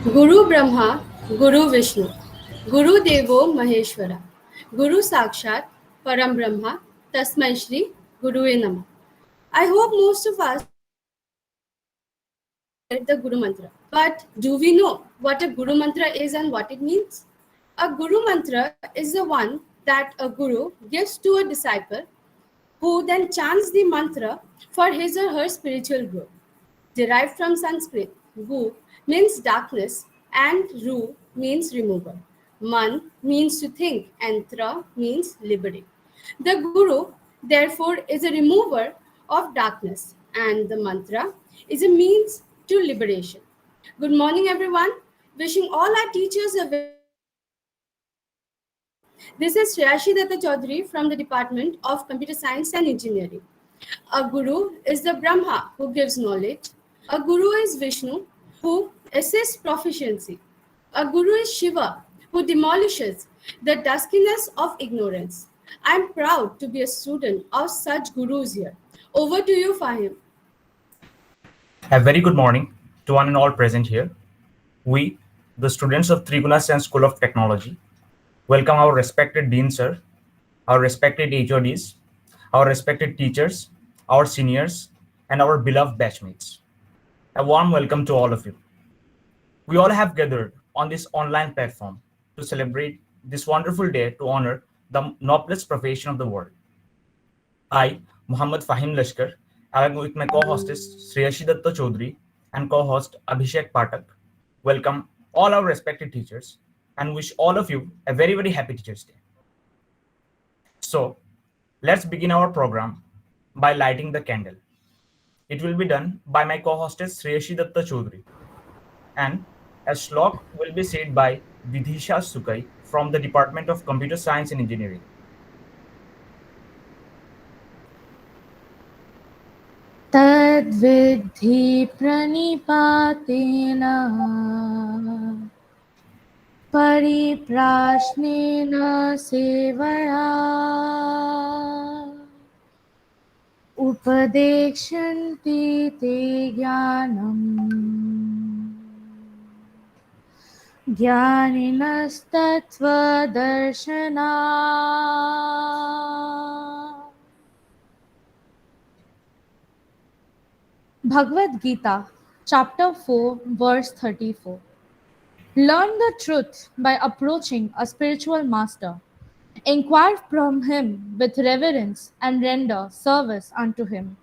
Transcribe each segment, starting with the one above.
Guru Brahma, Guru Vishnu, Guru Devo Maheshwara, Guru Sakshat, Param Brahma, Tasmai Shri, Gurue Namah. I hope most of us heard the Guru Mantra. But do we know what a Guru Mantra is and what it means? A Guru Mantra is the one that a Guru gives to a disciple who then chants the mantra for his or her spiritual growth. Derived from Sanskrit, Gu means darkness and Ru means remover. Man means to think and Tra means liberate. The Guru, therefore, is a remover of darkness and the mantra is a means to liberation. Good morning, everyone. Wishing all our teachers a very this is Shreyashi Datta Chaudhary from the Department of Computer Science and Engineering. A guru is the Brahma who gives knowledge. A guru is Vishnu who assists proficiency. A guru is Shiva who demolishes the duskiness of ignorance. I am proud to be a student of such gurus here. Over to you, Fahim. A very good morning to one and all present here. We, the students of Triguna Science School of Technology, welcome our respected Dean Sir, our respected HODs, our respected teachers, our seniors, and our beloved batchmates. A warm welcome to all of you. We all have gathered on this online platform to celebrate this wonderful day to honor the noblest profession of the world. I, Muhammad Fahim Lashkar, along with my co-hostess Shreyashi Datta Chaudhary and co-host Abhishek Patak, welcome all our respected teachers and wish all of you a very, very happy Teachers' Day. So, let's begin our program by lighting the candle. It will be done by my co-hostess Shreyashi Datta Chaudhary. And a slok will be said by Vidhisha Sukai from the Department of Computer Science and Engineering. तद्विद्धि प्रणिपातेन परिप्राश्नेन सेवया उपदेक्ष्यन्ति ते ज्ञानम् ज्ञानिनस्तत्त्वदर्शना Bhagavad Gita, chapter 4, verse 34. Learn the truth by approaching a spiritual master. Inquire from him with reverence and render service unto him.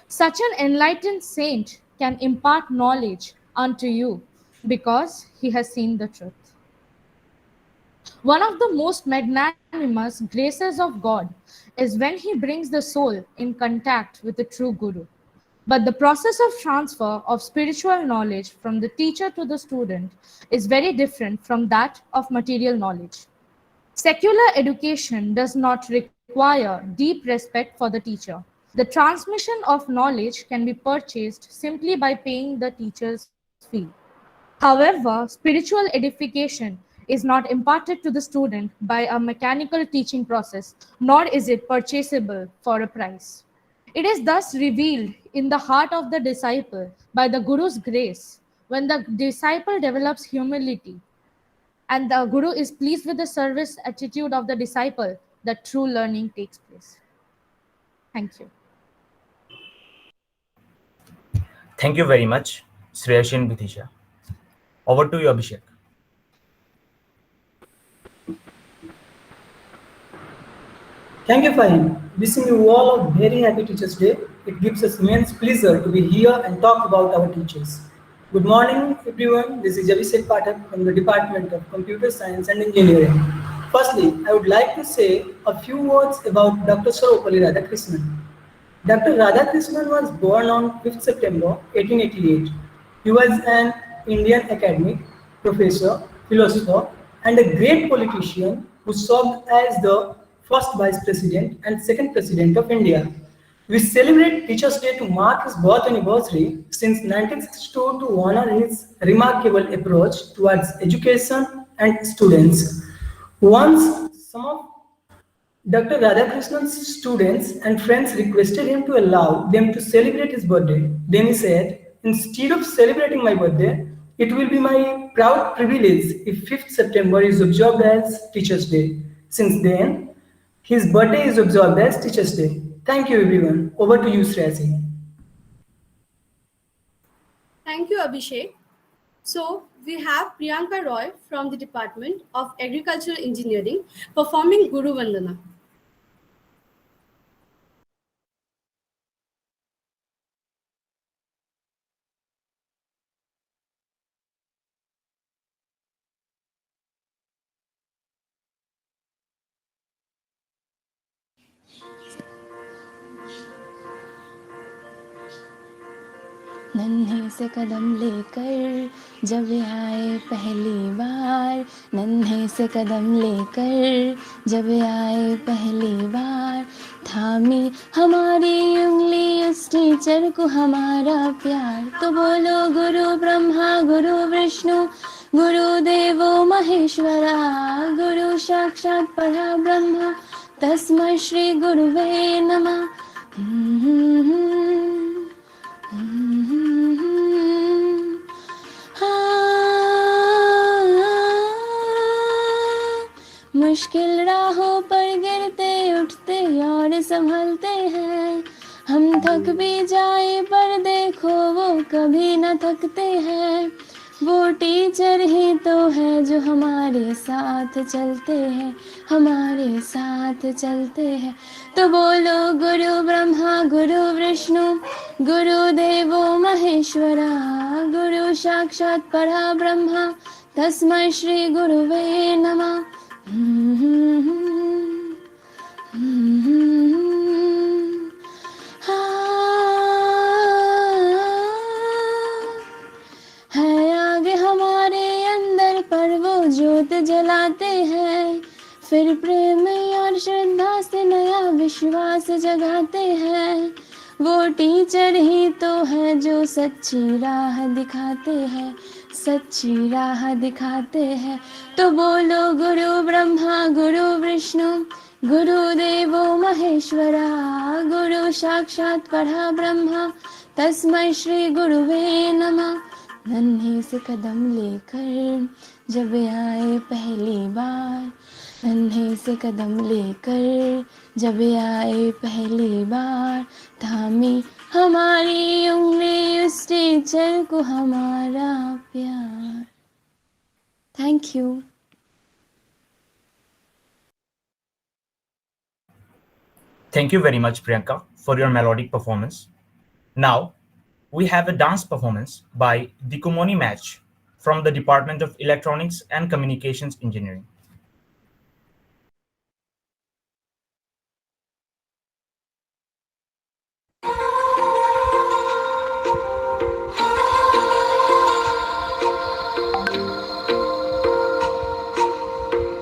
Such an enlightened saint can impart knowledge unto you because he has seen the truth. One of the most magnanimous graces of God is when he brings the soul in contact with the true Guru. But the process of transfer of spiritual knowledge from the teacher to the student is very different from that of material knowledge. Secular education does not require deep respect for the teacher. The transmission of knowledge can be purchased simply by paying the teacher's fee. However, spiritual edification is not imparted to the student by a mechanical teaching process, nor is it purchasable for a price. It is thus revealed in the heart of the disciple by the Guru's grace. When the disciple develops humility and the Guru is pleased with the service attitude of the disciple, the true learning takes place. Thank you. Thank you very much, Shreyashi and Vidhisha. Over to you, Abhishek. Thank you, Fahim. Wishing you all a very happy Teachers' Day. It gives us immense pleasure to be here and talk about our teachers. Good morning, everyone. This is Abhishek Patak from the Department of Computer Science and Engineering. Firstly, I would like to say a few words about Dr. Sarvepalli Radhakrishnan. Dr. Radhakrishnan was born on 5th September 1888. He was an Indian academic, professor, philosopher, and a great politician who served as the first Vice President and second President of India. We celebrate Teachers' Day to mark his birth anniversary since 1962 to honor his remarkable approach towards education and students. Once, some of Dr. Radhakrishnan's students and friends requested him to allow them to celebrate his birthday. Then he said, instead of celebrating my birthday, It will be my proud privilege if 5th September is observed as Teachers' Day. Since then, his birthday is observed as Teachers' Day. Thank you everyone. Over to you, Shreyasi. Thank you, Abhishek. So, we have Priyanka Roy from the Department of Agricultural Engineering performing Guru Vandana. नन्हे से कदम लेकर जब आए पहली बार, नन्हे से कदम लेकर जब आए पहली बार, थामी हमारी उंगली उस टीचर को हमारा प्यार। तो बोलो गुरु ब्रह्मा गुरु विष्णु गुरु देवो महेश्वरा, गुरु साक्षात परा ब्रह्मा तस्मै श्री गुरुवे नमः। मुश्किल राहों पर गिरते उठते और संभलते हैं, हम थक भी जाए पर देखो वो कभी न थकते हैं। वो टीचर ही तो है जो हमारे साथ चलते हैं, हमारे साथ चलते हैं। तो बोलो गुरु ब्रह्मा गुरु विष्णु गुरु देवो महेश्वरा, गुरु साक्षात परा ब्रह्मा तस्मै श्री गुरुवे नमः। है आगे हमारे अंदर पर वो ज्योत जलाते हैं, फिर प्रेम और श्रद्धा से नया विश्वास जगाते हैं। वो टीचर ही तो है जो सच्ची राह दिखाते हैं, सच्ची राह दिखाते हैं। तो बोलो गुरु ब्रह्मा गुरु विष्णु गुरु देवो महेश्वरा, गुरु साक्षात परा ब्रह्मा तस्मै श्री गुरुवे नमः। नन्हे से कदम लेकर जब आए पहली बार, नन्हे से कदम लेकर जब आए पहली बार, थामी हमारी उंगली उस टीचर को हमारा प्यार। Thank you. Thank you very much, Priyanka, for your melodic performance. Now, we have a dance performance by Dikumoni Match from the Department of Electronics and Communications Engineering.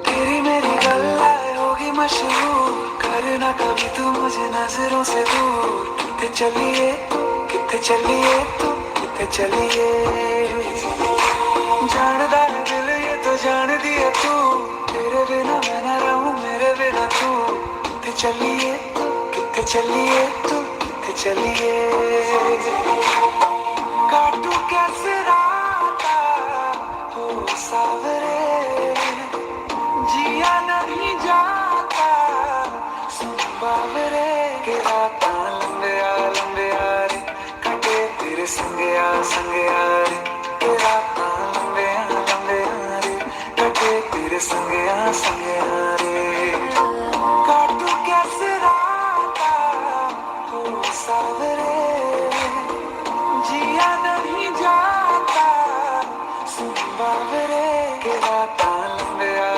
तेरी मेरी गल्लाए होगी मशहूर, करना कभी तू मुझे नजरों से दूर। किथे चलिए किथे चलिए तू किथे चलिए, जानदा है दिल ये तो जान दिया तू, तेरे बिना मैं ना रहूं मेरे बिना तू। किथे चलिए किथे चलिए तू किथे चलिए, काटू कैसे राता हो सावरे, जिया नहीं जाता सुन बावरे के राता लंबे आ रे, कटे तेरे संगया संगया रे के राता लंबे आ रे, कटे तेरे संगया संगया रे। काटू कैसे राता हो सावरे, जिया नहीं जाता सुन बावरे के राता लंबे आ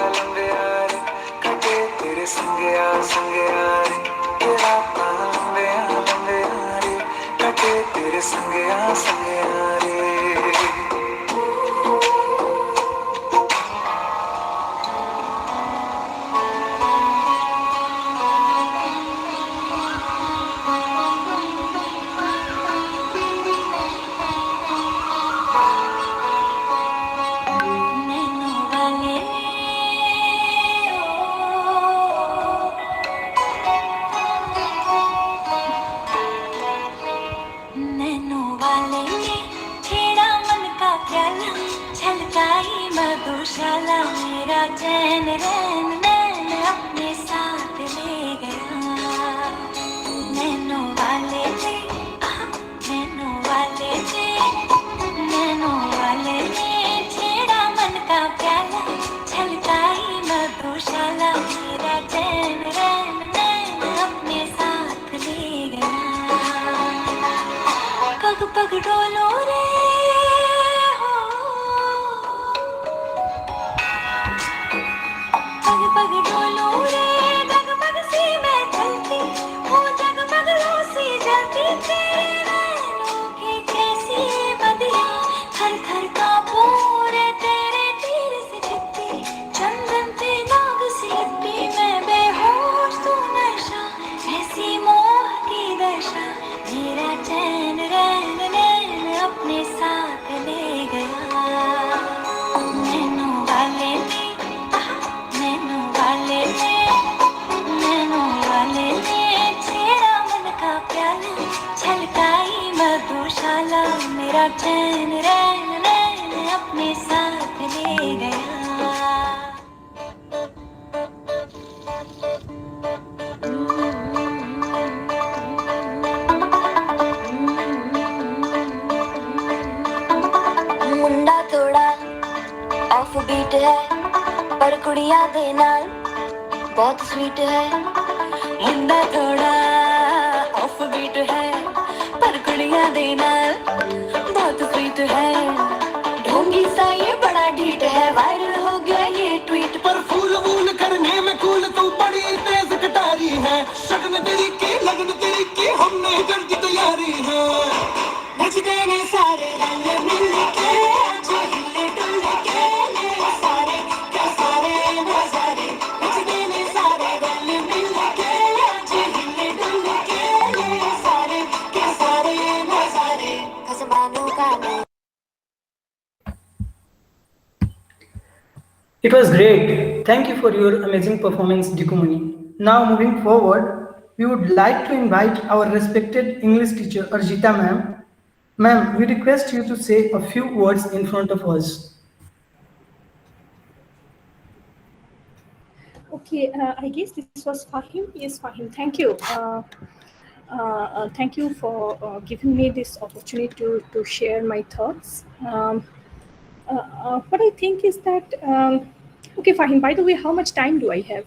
रे, कटे तेरे संगया संगया रे के राता लंबे आ रे, कटे तेरे संगया संगया रे। नैनो वाले मेरा चैन रैन नैन अपने साथ ले गया मुंडा थोड़ा ऑफ बीट है पर कुड़िया दे नाल बहुत स्वीट है मुंडा थोड़ा ऑफ बीट है पर कुड़िया दे नाल बहुत स्वीट है ढोंगी सा ये बड़ा ढीठ है वायरल हो गया ये ट्वीट पर फूल वूल करने में कूल तू बड़ी तेज कटारी है शगन तेरी की लगन तेरी की हमने कर दी तैयारी है नचते ने सारे रंग मिल के आज हिले डुल के ले सारे क्या सारे नजारे नचते ने सारे रंग मिल के आज हिले डुल के ले सारे क्या सारे नजारे कसमानों का It was great. Thank you for your amazing performance, Dikumani. Now, moving forward, we would like to invite our respected English teacher, Arjita ma'am. Ma'am, we request you to say a few words in front of us. Okay, I guess this was Fahim. Yes, Fahim. Thank you. Thank you for giving me this opportunity to share my thoughts. What I think is that, okay, Fahim, by the way, how much time do I have?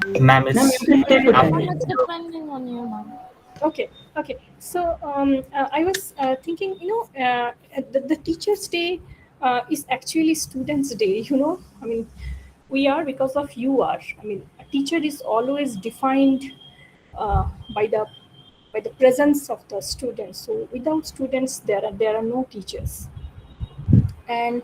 Ma'am, Ma'am, it's you can take your up to time. you. It's depending on you, ma'am. Okay. So I was thinking, the Teachers' Day is actually Students' Day. I mean, we are because of you are. I mean, a teacher is always defined by the presence of the students. So without students, there are no teachers. And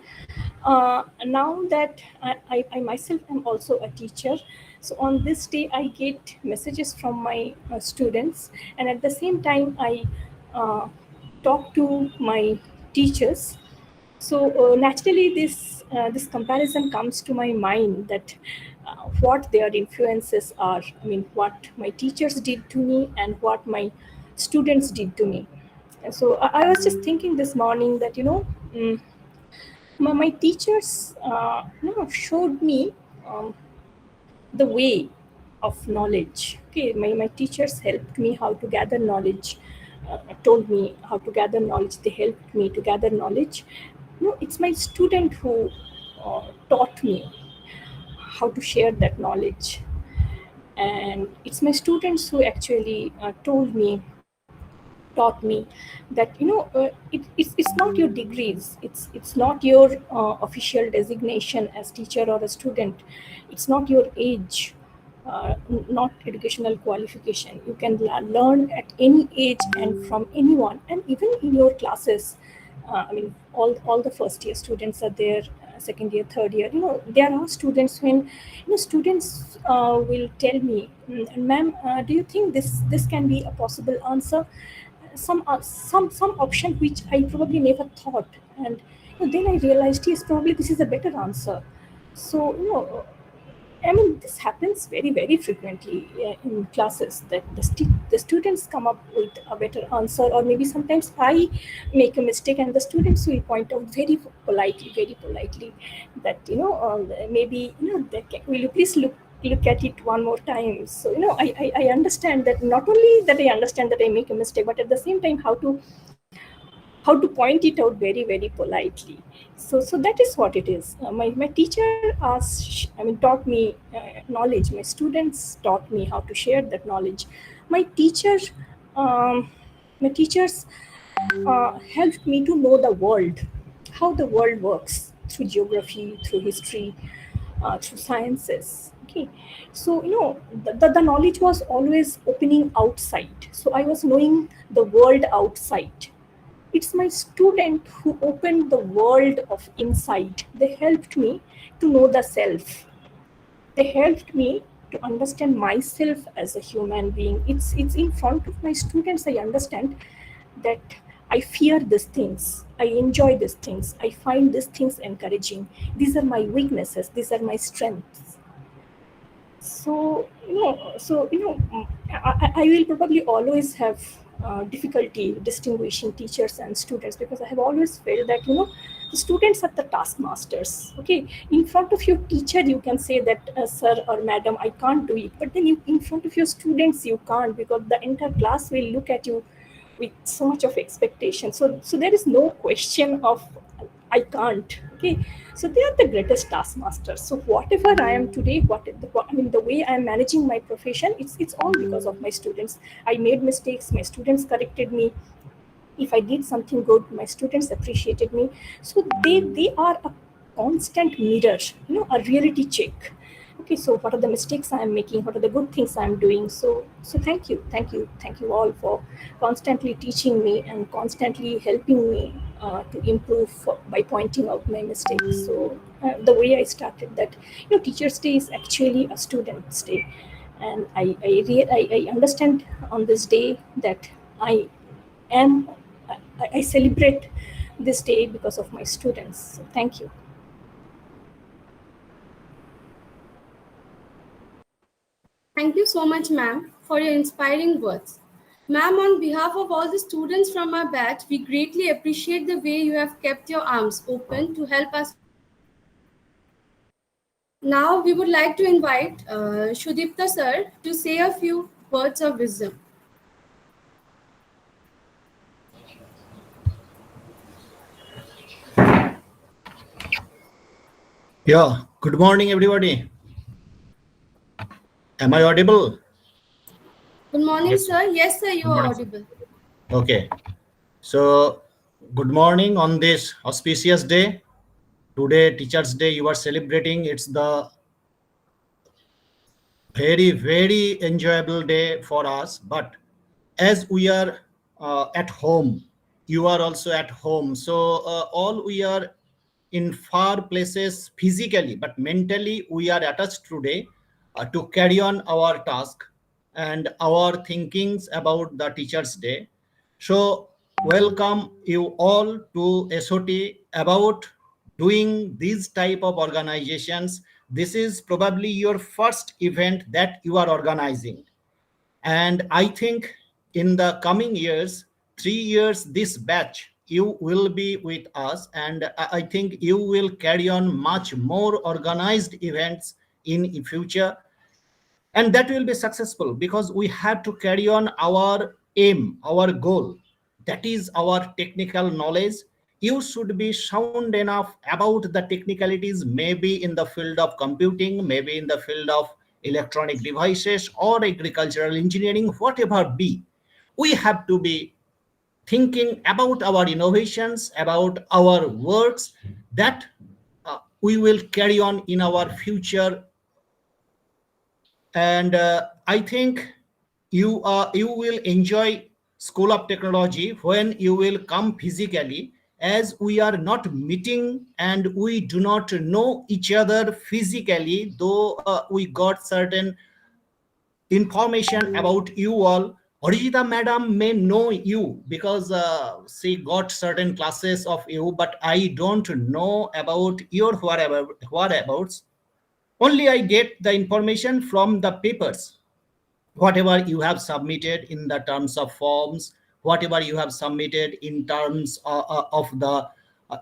now that I myself am also a teacher, so on this day I get messages from my students, and at the same time I talk to my teachers. So naturally this comparison comes to my mind, that what their influences are. I mean, what my teachers did to me and what my students did to me. And so I was just thinking this morning that my teachers showed me the way of knowledge. Okay, my teachers helped me how to gather knowledge, told me how to gather knowledge. They helped me to gather knowledge. It's my student who taught me how to share that knowledge, and it's my students who actually taught me that it's not your degrees, it's not your official designation as teacher or a student, it's not your age, not educational qualification. You can learn at any age and from anyone, and even in your classes. I mean, all the first year students are there, second year, third year. There are students when students will tell me, ma'am, do you think this can be a possible answer? Some option which I probably never thought, and then I realized, yes, probably this is a better answer. So I mean, this happens very, very frequently in classes, that the students come up with a better answer, or maybe sometimes I make a mistake and the students will point out very politely that, maybe, will you please look at it one more time. So, I understand that, not only that I understand that I make a mistake, but at the same time, how to point it out very, very politely. So that is what it is. My teacher taught me knowledge. My students taught me how to share that knowledge. My teachers helped me to know the world, how the world works, through geography, through history, through sciences. Okay, so the knowledge was always opening outside. So I was knowing the world outside. It's my student who opened the world of inside. They helped me to know the self. They helped me to understand myself as a human being. It's in front of my students I understand that I fear these things. I enjoy these things. I find these things encouraging. These are my weaknesses. These are my strengths. I will probably always have difficulty distinguishing teachers and students, because I have always felt that the students are the taskmasters. Okay, in front of your teacher you can say that sir or madam, I can't do it, but then in front of your students you can't, because the entire class will look at you with so much of expectation. So there is no question of I can't. Okay, so they are the greatest taskmasters. So whatever I am today, the way I am managing my profession, it's all because of my students. I made mistakes, my students corrected me. If I did something good, my students appreciated me. So they are a constant mirror, a reality check. Okay, so what are the mistakes I am making? What are the good things I am doing? So thank you all for constantly teaching me and constantly helping me to improve by pointing out my mistakes. So the way I started that, Teachers' Day is actually a student's day, and I understand on this day that I am I celebrate this day because of my students. So thank you. Thank you so much, ma'am, for your inspiring words. Ma'am, on behalf of all the students from our batch, we greatly appreciate the way you have kept your arms open to help us. Now, we would like to invite Shudipta sir to say a few words of wisdom. Yeah, good morning, everybody. Am I audible? Good morning, Yes, sir. sir. Yes, sir, you Good are morning, sir. audible. Okay. So, good morning on this auspicious day. Today, Teachers' Day, you are celebrating. It's the very, very enjoyable day for us. But as we are at home, you are also at home. So, all we are in far places physically, but mentally, we are attached today to carry on our task and our thinkings about the Teachers' Day. So, welcome you all to SOT about doing these type of organizations. This is probably your first event that you are organizing, and I think in the coming years, 3 years, this batch, you will be with us. And I think you will carry on much more organized events in future. And that will be successful because we have to carry on our aim, our goal. That is our technical knowledge. You should be sound enough about the technicalities, maybe in the field of computing, maybe in the field of electronic devices or agricultural engineering, whatever be. We have to be thinking about our innovations, about our works that we will carry on in our future. And I think you will enjoy School of Technology when you will come physically, as we are not meeting and we do not know each other physically, though we got certain information about you all. Orijita madam may know you because she got certain classes of you, but I don't know about your whereabouts. Only I get the information from the papers, whatever you have submitted in the terms of forms, whatever you have submitted in terms of the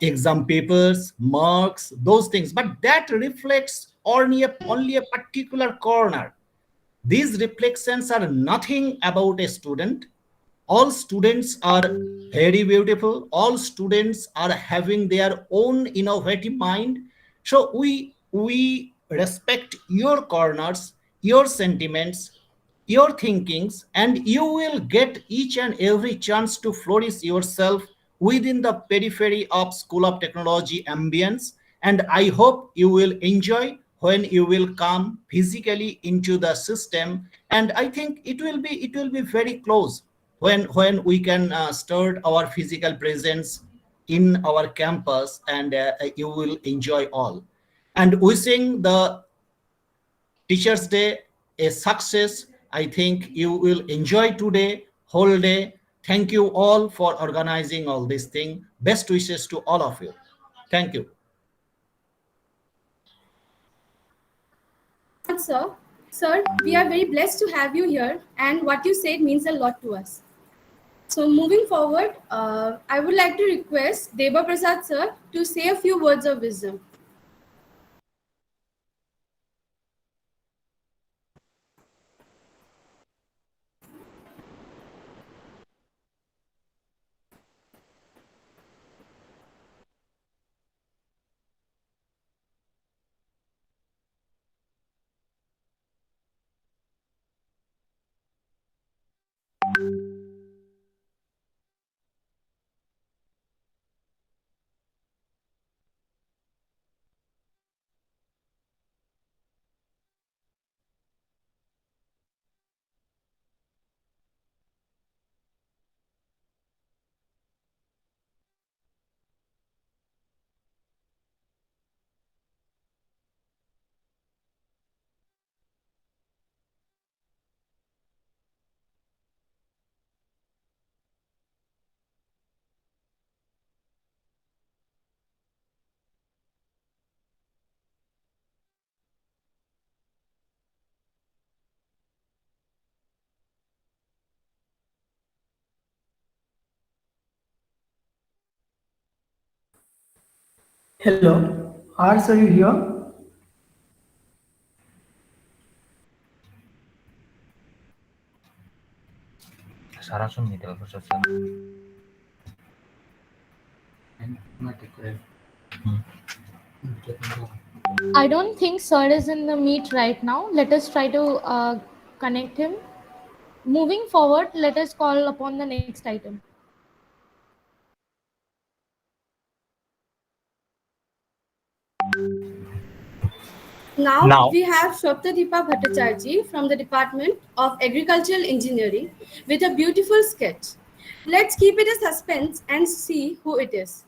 exam papers, marks, those things. But that reflects only a particular corner. These reflections are nothing about a student. All students are very beautiful. All students are having their own innovative mind. So we respect your corners, your sentiments, your thinkings, and you will get each and every chance to flourish yourself within the periphery of School of Technology ambience. And I hope you will enjoy when you will come physically into the system. And I think it will be very close when we can start our physical presence in our campus, and you will enjoy all. And wishing the Teachers' Day a success. I think you will enjoy today, whole day. Thank you all for organizing all this thing. Best wishes to all of you. Thank you. Sir, Sir, we are very blessed to have you here, and what you said means a lot to us. So, moving forward, I would like to request Deba Prasad sir to say a few words of wisdom. Hello, Ars, are you here? सारा सुन नहीं देगा प्रसाद sir I don't think Sir is in the meet right now. Let us try to connect him. Moving forward, let us call upon the next item. Now Now, we have Shwaptadeepa Bhattacharya from the Department of Agricultural Engineering with a beautiful sketch. Let's keep it a suspense and see who it is.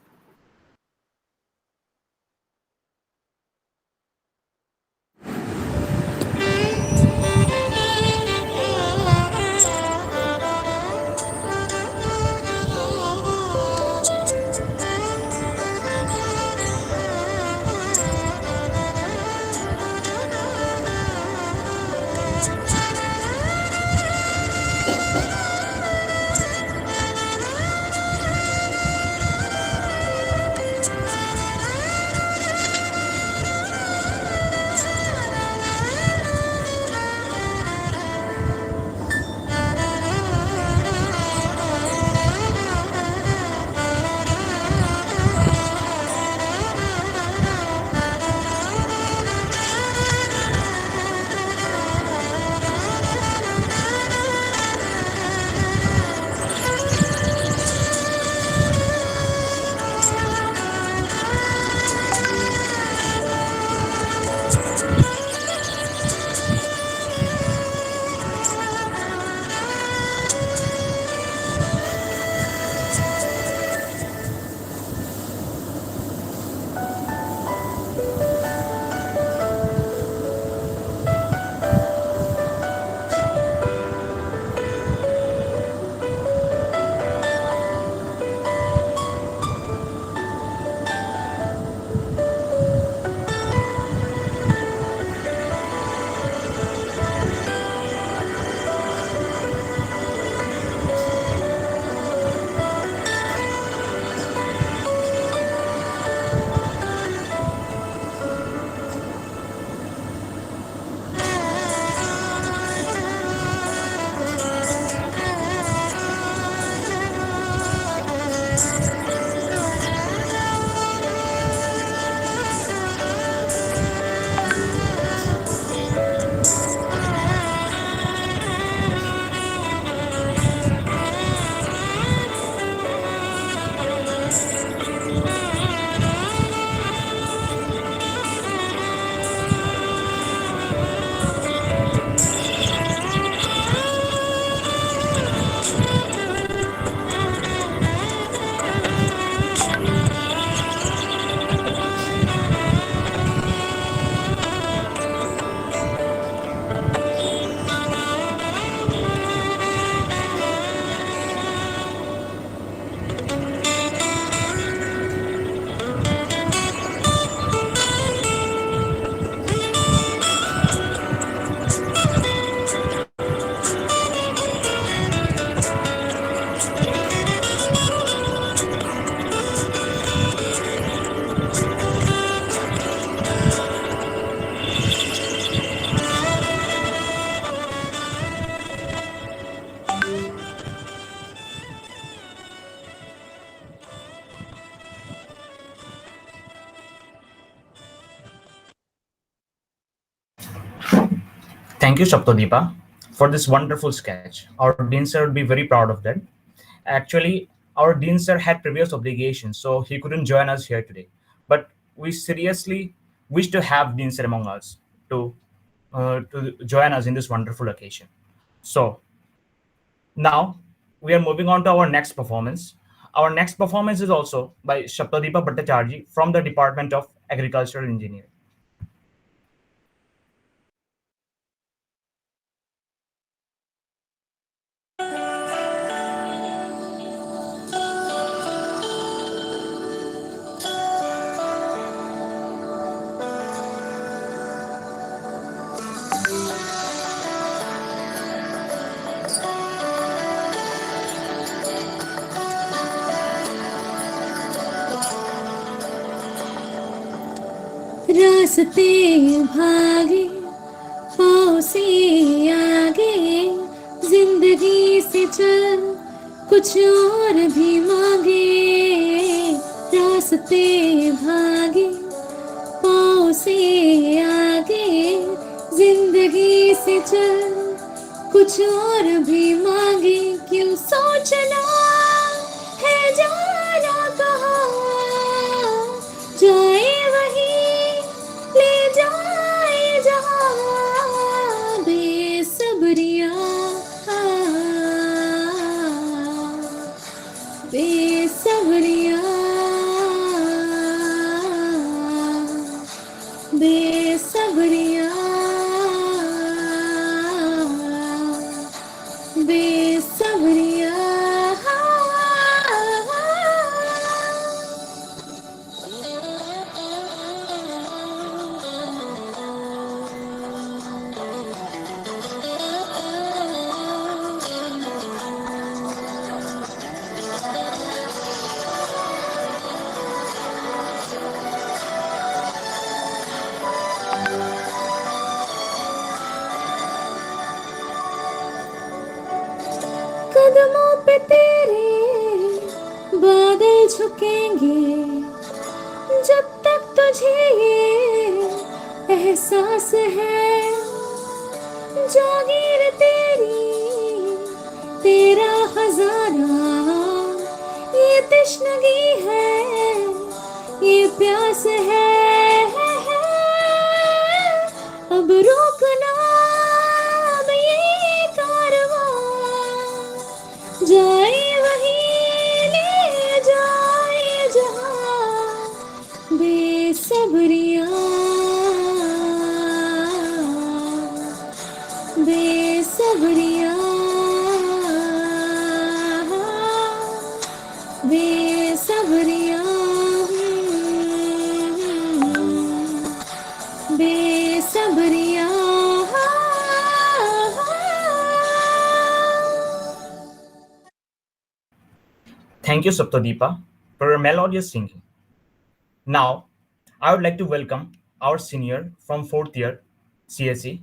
Thank you, Saptadipa, for this wonderful sketch. Our Dean Sir would be very proud of that. Actually, our Dean Sir had previous obligations, so he couldn't join us here today. But we seriously wish to have Dean Sir among us to join us in this wonderful occasion. So now we are moving on to our next performance. Our next performance is also by Saptadipa Bhattacharji from the Department of Agricultural Engineering. रास्ते भागे पाँव से आगे जिंदगी से चल कुछ और भी मांगे रास्ते भागे पाँव से आगे जिंदगी से चल कुछ और भी मांगे क्यों सोचना है जाना कहाँ जाए वही ले जाए जहाँ बेसब्रिया बेसब्रिया बेसब्रिया बेसब्रिया कदमों पे तेरे बादल झुकेंगे जब तक तुझे ये एहसास है जागीर तेरी तेरा खजाना ये तश्नगी है ये प्यास है अब रोकना अब ये कारवां जाए वही ले जाए जहाँ Besabriyaan Besabriyaan Besabriyaan Besabriyaan Thank you, Saptadipa, for your melodious singing. Now, I would like to welcome our senior from fourth year CSE,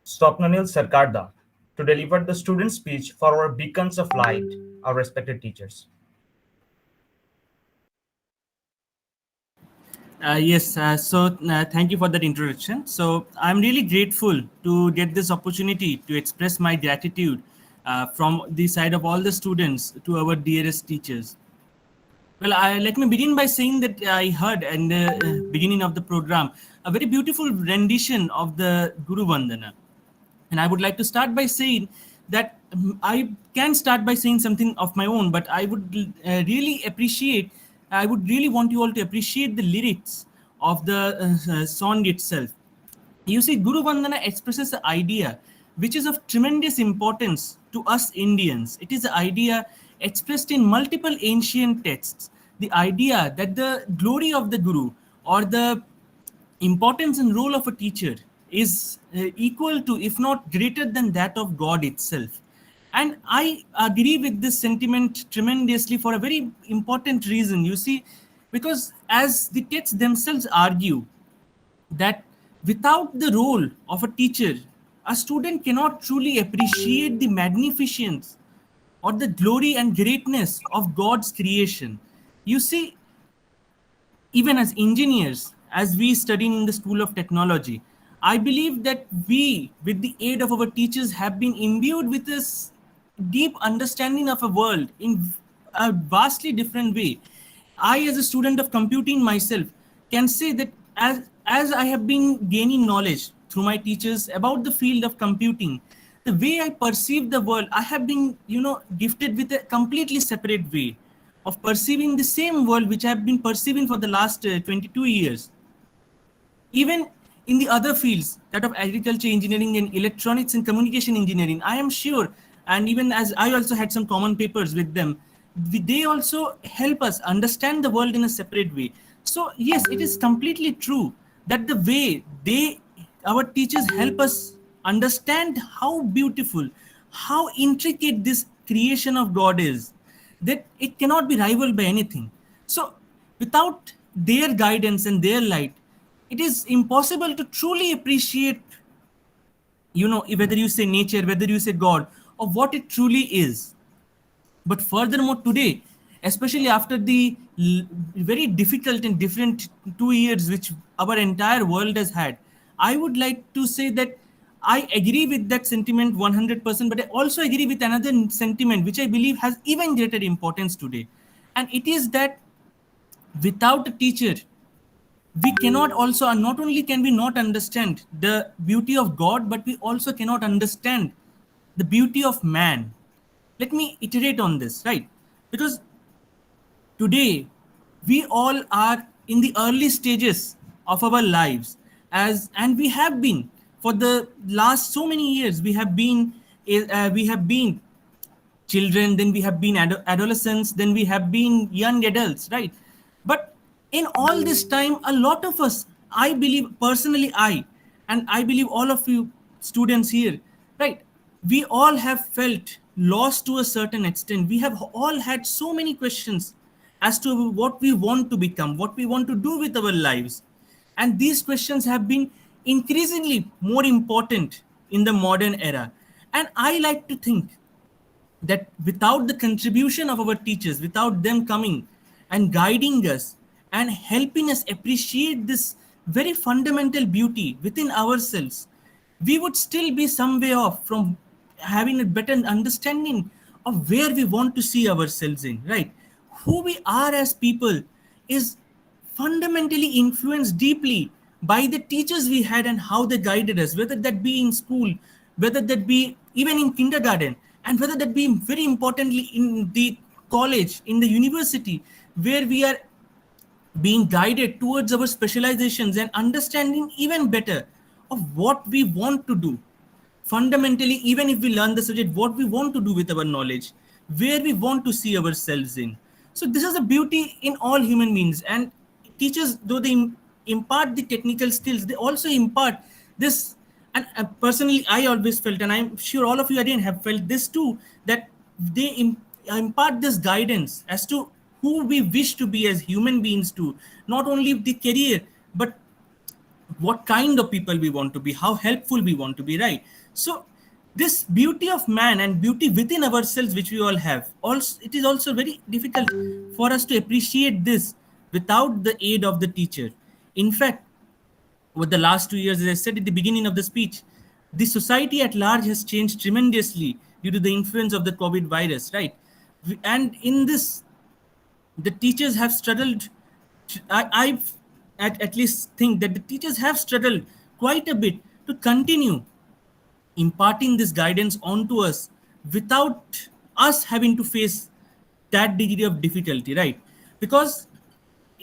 Swapnanil Sarkarda, to deliver the student speech for our beacons of light, our respected teachers. Yes, thank you for that introduction. So I'm really grateful to get this opportunity to express my gratitude from the side of all the students to our dearest teachers. Well, let me begin by saying that I heard in the beginning of the program a very beautiful rendition of the Guru Vandana. And I would like to start by saying that I can start by saying something of my own, but I would I would really want you all to appreciate the lyrics of the song itself. You see, Guru Vandana expresses the idea which is of tremendous importance to us Indians. It is the idea expressed in multiple ancient texts. The idea that the glory of the Guru or the importance and role of a teacher is equal to, if not greater than that of God itself. And I agree with this sentiment tremendously for a very important reason. You see, because as the texts themselves argue, that without the role of a teacher, a student cannot truly appreciate the magnificence or the glory and greatness of God's creation. You see, even as engineers, as we study in the School of Technology, I believe that we, with the aid of our teachers, have been imbued with this deep understanding of a world in a vastly different way. I, as a student of computing myself, can say that as I have been gaining knowledge through my teachers about the field of computing, the way I perceive the world, I have been, gifted with a completely separate way of perceiving the same world which I have been perceiving for the last 22 years. Even in the other fields, that of agriculture engineering and electronics and communication engineering, I am sure, and even as I also had some common papers with them, they also help us understand the world in a separate way. So yes, it is completely true that the way our teachers help us understand how beautiful, how intricate this creation of God is, that it cannot be rivaled by anything. So without their guidance and their light, it is impossible to truly appreciate, whether you say nature, whether you say God, or what it truly is. But furthermore, today, especially after the very difficult and different 2 years which our entire world has had, I would like to say that I agree with that sentiment 100%, but I also agree with another sentiment which I believe has even greater importance today. And it is that without a teacher, we cannot also, not only can we not understand the beauty of God, but we also cannot understand the beauty of man. Let me iterate on this, right? Because today we all are in the early stages of our lives, and we have been for the last so many years. We have been children, then we have been adolescents, then we have been young adults, right? But in all this time, a lot of us, I believe personally, and I believe all of you students here, right, we all have felt lost to a certain extent. We have all had so many questions as to what we want to become, what we want to do with our lives. And these questions have been increasingly more important in the modern era. And I like to think that without the contribution of our teachers, without them coming and guiding us and helping us appreciate this very fundamental beauty within ourselves, we would still be some way off from having a better understanding of where we want to see ourselves in, right? Who we are as people is fundamentally influenced deeply by the teachers we had and how they guided us, whether that be in school, whether that be even in kindergarten, and whether that be very importantly in the college, in the university, where we are being guided towards our specializations and understanding even better of what we want to do. Fundamentally, even if we learn the subject, what we want to do with our knowledge, where we want to see ourselves in. So this is a beauty in all human beings. And teachers, though they impart the technical skills, they also impart this. And personally, I always felt, and I'm sure all of you again have felt this too, that they impart this guidance as to who we wish to be as human beings too, not only the career, but what kind of people we want to be, how helpful we want to be, right? So this beauty of man and beauty within ourselves, which we all have, also it is also very difficult for us to appreciate this without the aid of the teacher. In fact, over the last 2 years, as I said at the beginning of the speech, the society at large has changed tremendously due to the influence of the COVID virus, right? And in this, the teachers have struggled. At least think that the teachers have struggled quite a bit to continue imparting this guidance onto us without us having to face that degree of difficulty, right? Because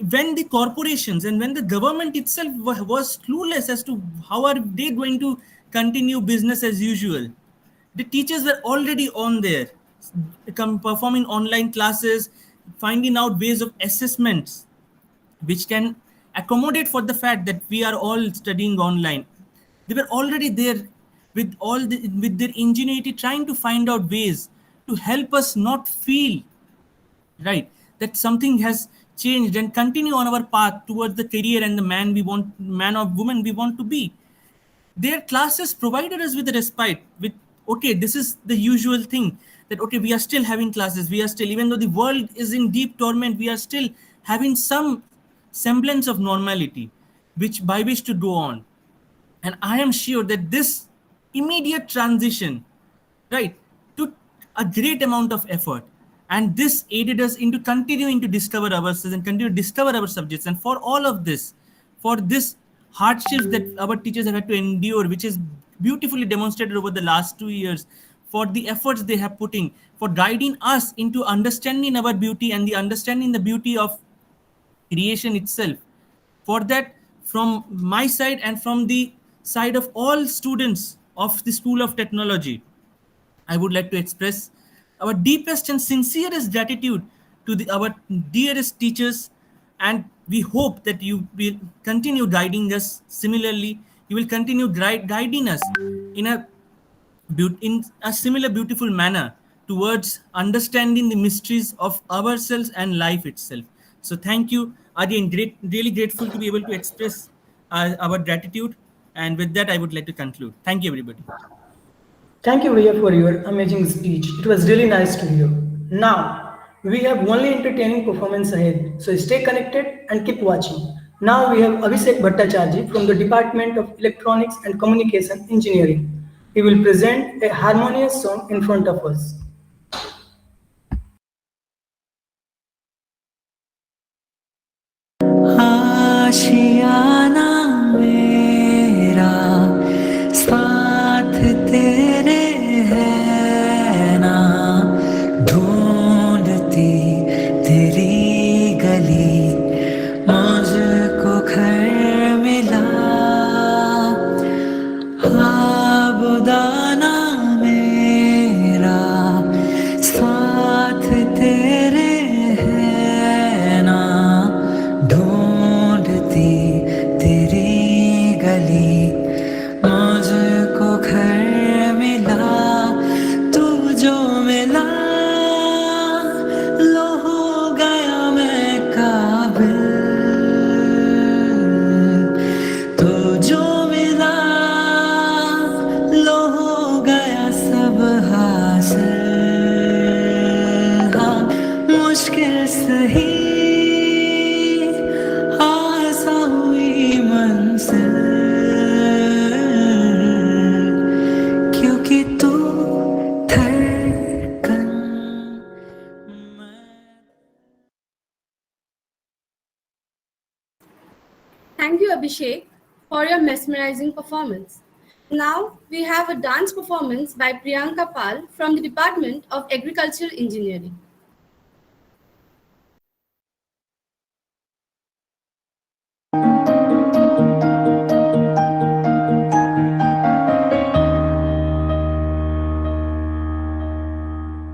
when the corporations and when the government itself was clueless as to how are they going to continue business as usual, the teachers were already on there, performing online classes, finding out ways of assessments which can accommodate for the fact that we are all studying online. They were already there with their ingenuity, trying to find out ways to help us not feel, right, that something has changed and continue on our path towards the career and the man or woman we want to be. Their classes provided us with a respite, with okay, this is the usual thing, that okay, we are still having classes, we are still, even though the world is in deep torment, we are still having some semblance of normality which by which to go on. And I am sure that this immediate transition, right, took a great amount of effort. And this aided us into continuing to discover ourselves and continue to discover our subjects. And for all of this, for this hardships that our teachers have had to endure, which is beautifully demonstrated over the last 2 years, for the efforts they have putting, for guiding us into understanding our beauty and the understanding the beauty of creation itself. For that, from my side and from the side of all students of the School of Technology, I would like to express our deepest and sincerest gratitude to our dearest teachers, and we hope that you will continue guiding us similarly. You will continue guiding us in in a similar beautiful manner towards understanding the mysteries of ourselves and life itself. So thank you, again, really grateful to be able to express our gratitude. And with that, I would like to conclude. Thank you, everybody. Thank you, Vijay, for your amazing speech. It was really nice to hear. Now, we have only entertaining performance ahead, so stay connected and keep watching. Now we have Abhishek Bhattacharya from the Department of Electronics and Communication Engineering. He will present a harmonious song in front of us. आशियाना मेरा साथ तेरे है ना ढूंढती तेरी गली मुझको घर मिला आबुदाना मेरा साथ तेरे है ना ढूंढती तेरी गली मुझको घर मिला तू जो मिला लो हो गया मैं काबिल तो जो मिला लो हो गया सब हासिल हाँ मुश्किल सही आसा हुई मंजिल क्योंकि तू धड़कन मैं Thank you, Abhishek, for your mesmerizing performance. Now we have a dance performance by Priyanka Pal from the Department of Agricultural Engineering.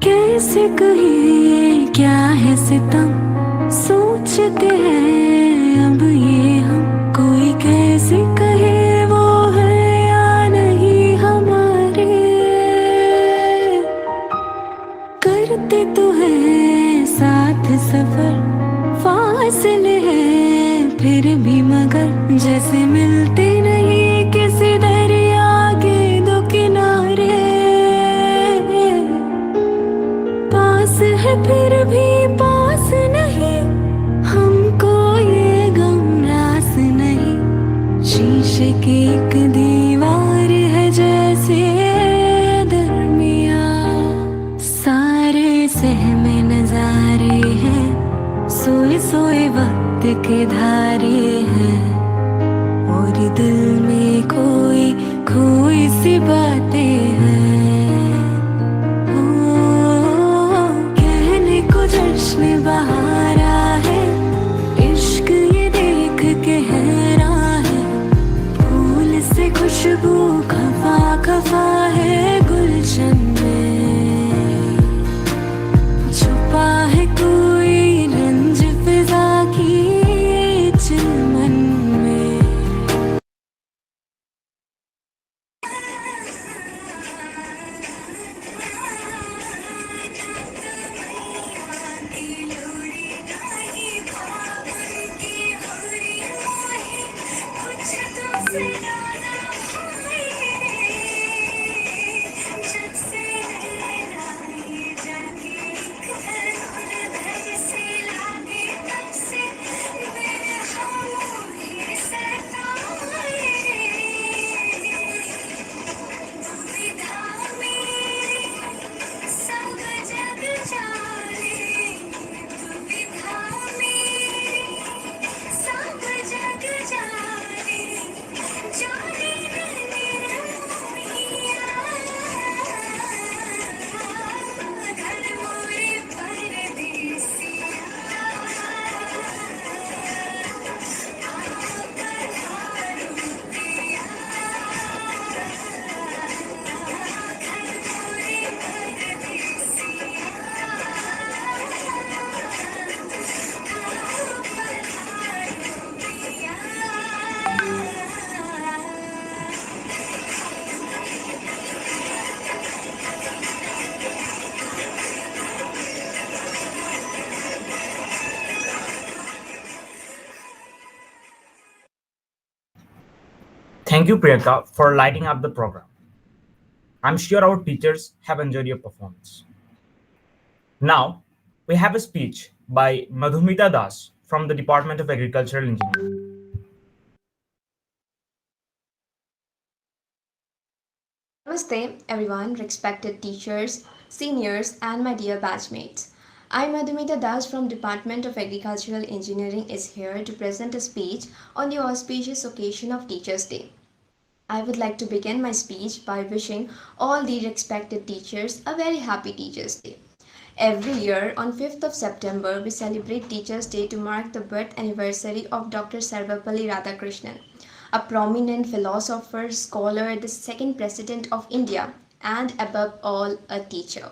कैसे कहे क्या है सितम सोचते हैं अब ये हम कोई कैसे कहे वो है या नहीं हमारे करते तो है साथ सफर फासले हैं फिर भी मगर जैसे मिलते नहीं किसी दरिया के दो किनारे पास है फिर भी पास नहीं हमको ये गम रास नहीं शीशे की एक दीवार है जैसे दरमिया सारे सहमे नजारे हैं सोए सोए वक्त के धारे हैं और दिल में कोई खोई सी बातें हैं कहने को जश्न बहारा है इश्क ये देख के हैरान है फूल से खुशबू खफा खफा है गुलशन में छुपा है कोई रंज फिजा की चिलमन में Thank you, Priyanka, for lighting up the program. I'm sure our teachers have enjoyed your performance. Now, we have a speech by Madhumita Das from the Department of Agricultural Engineering. Namaste, everyone, respected teachers, seniors, and my dear batchmates. I'm Madhumita Das from Department of Agricultural Engineering is here to present a speech on the auspicious occasion of Teachers' Day. I would like to begin my speech by wishing all the respected teachers a very happy Teachers' Day. Every year on 5th of September, we celebrate Teachers' Day to mark the birth anniversary of Dr. Sarvapalli Radhakrishnan, a prominent philosopher, scholar, the second president of India, and above all, a teacher.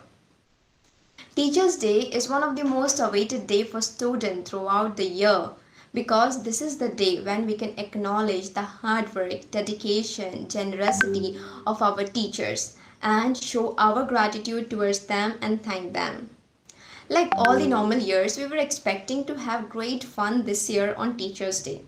Teachers' Day is one of the most awaited day for students throughout the year because this is the day when we can acknowledge the hard work, dedication, generosity of our teachers and show our gratitude towards them and thank them. Like all the normal years, we were expecting to have great fun this year on Teachers' Day.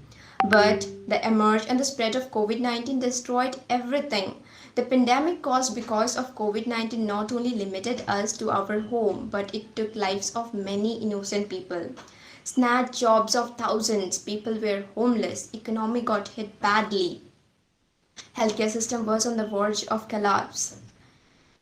But the emerge and the spread of COVID-19 destroyed everything. The pandemic caused because of COVID-19 not only limited us to our home, but it took lives of many innocent people. Snatched jobs of thousands, people were homeless, economy got hit badly. Healthcare system was on the verge of collapse.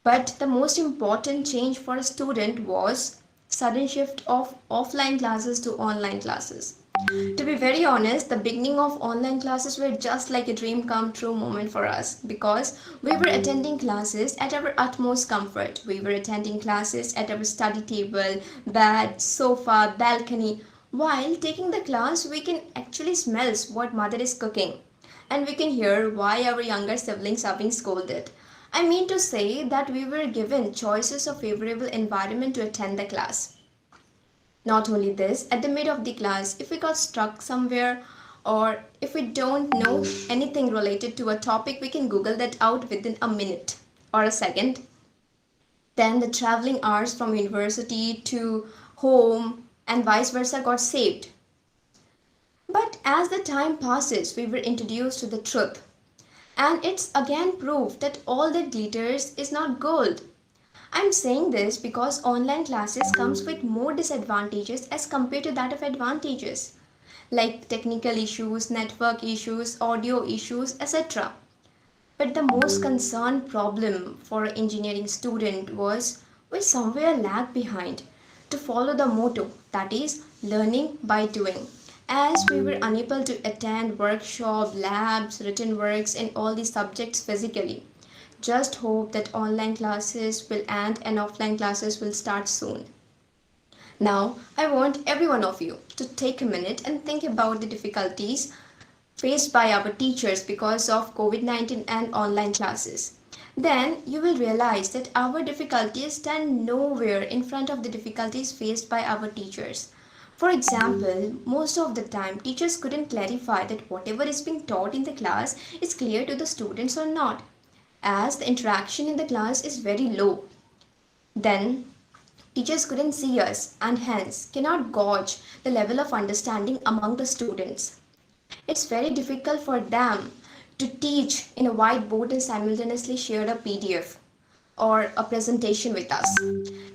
But the most important change for a student was sudden shift of offline classes to online classes. To be very honest, the beginning of online classes were just like a dream come true moment for us because we were attending classes at our utmost comfort. We were attending classes at our study table, bed, sofa, balcony. While taking the class, we can actually smell what mother is cooking and we can hear why our younger siblings are being scolded. I mean to say that we were given choices of favorable environment to attend the class. Not only this, at the mid of the class, if we got stuck somewhere or if we don't know anything related to a topic, we can Google that out within a minute or a second. Then the traveling hours from university to home and vice versa got saved. But as the time passes, we were introduced to the truth. And it's again proof that all that glitters is not gold. I'm saying this because online classes comes with more disadvantages as compared to that of advantages, like technical issues, network issues, audio issues, etc. But the most concerned problem for an engineering student was we somewhere lag behind to follow the motto that is learning by doing. As we were unable to attend workshop, labs, written works in all these subjects physically, just hope that online classes will end and offline classes will start soon. Now, I want every one of you to take a minute and think about the difficulties faced by our teachers because of COVID-19 and online classes. Then you will realize that our difficulties stand nowhere in front of the difficulties faced by our teachers. For example, most of the time teachers couldn't clarify that whatever is being taught in the class is clear to the students or not, as the interaction in the class is very low. Then teachers couldn't see us and hence cannot gauge the level of understanding among the students. It's very difficult for them to teach in a whiteboard and simultaneously share a PDF or a presentation with us.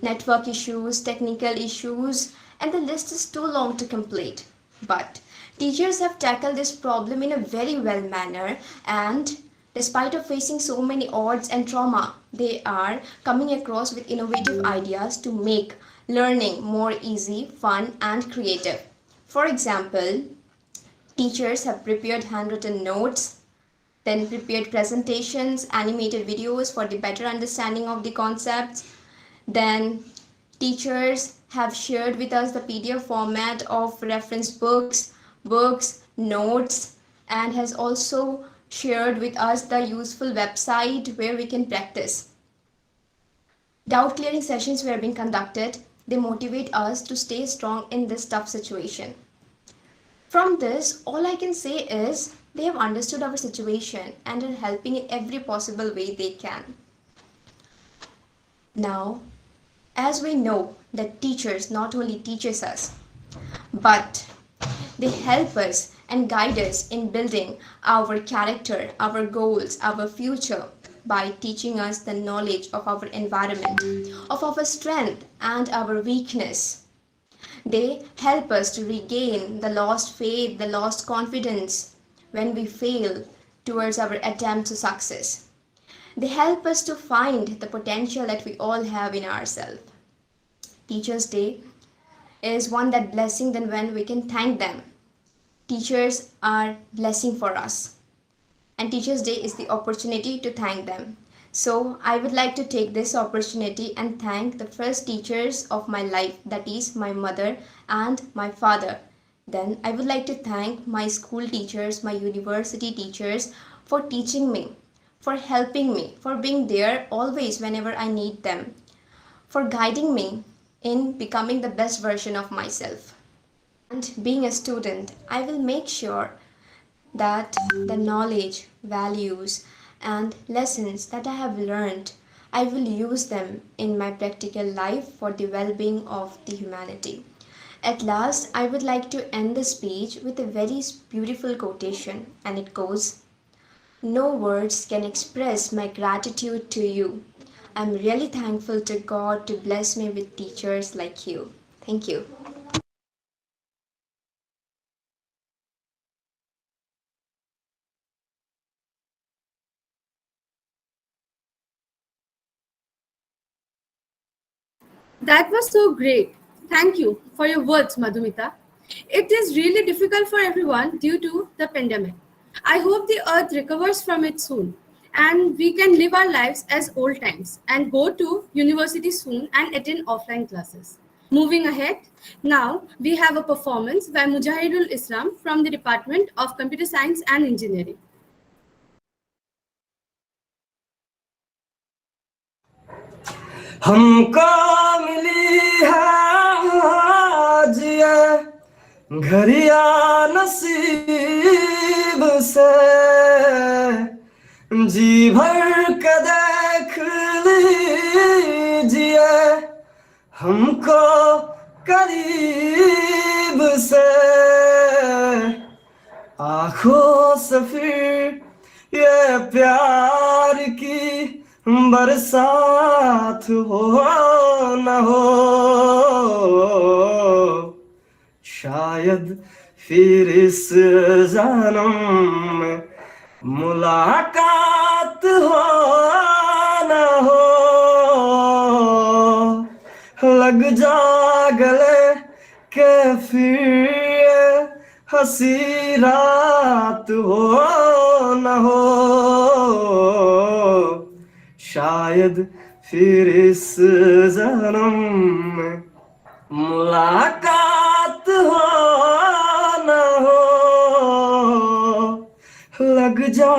Network issues, technical issues, and the list is too long to complete. But teachers have tackled this problem in a very well manner and despite of facing so many odds and trauma, they are coming across with innovative ideas to make learning more easy, fun, and creative. For example, teachers have prepared handwritten notes, then prepared presentations, animated videos for the better understanding of the concepts. Then teachers have shared with us the PDF format of reference books, notes, and has also shared with us the useful website where we can practice. Doubt clearing sessions were being conducted. They motivate us to stay strong in this tough situation. From this, all I can say is they have understood our situation and are helping in every possible way they can. Now, as we know that teachers not only teaches us, but they help us and guide us in building our character, our goals, our future by teaching us the knowledge of our environment, of our strength and our weakness. They help us to regain the lost faith, the lost confidence when we fail towards our attempt to success. They help us to find the potential that we all have in ourselves. Teachers' Day is one that blessing than when we can thank them. Teachers are blessing for us, and Teachers' Day is the opportunity to thank them. So I would like to take this opportunity and thank the first teachers of my life, that is my mother and my father. Then I would like to thank my school teachers, my university teachers for teaching me, for helping me, for being there always whenever I need them, for guiding me in becoming the best version of myself. And being a student, I will make sure that the knowledge, values, and lessons that I have learned, I will use them in my practical life for the well being of the humanity. At last, I would like to end the speech with a very beautiful quotation, and it goes, "No words can express my gratitude to you. I'm really thankful to God to bless me with teachers like you." Thank you. That was so great. Thank you for your words, Madhumita. It is really difficult for everyone due to the pandemic. I hope the earth recovers from it soon and we can live our lives as old times and go to university soon and attend offline classes. Moving ahead, now we have a performance by Mujahidul Islam from the Department of Computer Science and Engineering. हमको मिली है आज ये घड़िया नसीब से जी भर के देख लीजिए हमको करीब से आंखों से फिर ये प्यार की बरसात हो न हो शायद फिर इस जन्म में मुलाकात हो न हो लग जा गले के फिर ये हंसी रात हो न हो शायद फिर इस जन्म में मुलाकात हो न हो लग जा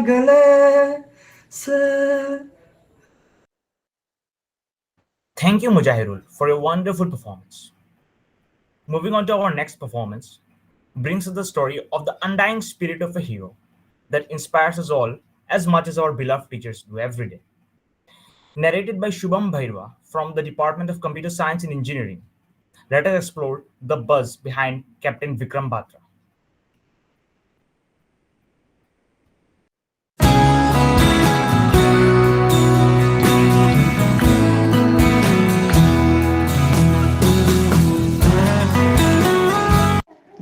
गले से Thank you, Mujahirul, for a wonderful performance. Moving on to our next performance, brings us the story of the undying spirit of a hero that inspires us all as much as our beloved teachers do every day. Narrated by Shubham Bhairwa from the Department of Computer Science and Engineering, let us explore the buzz behind Captain Vikram Batra.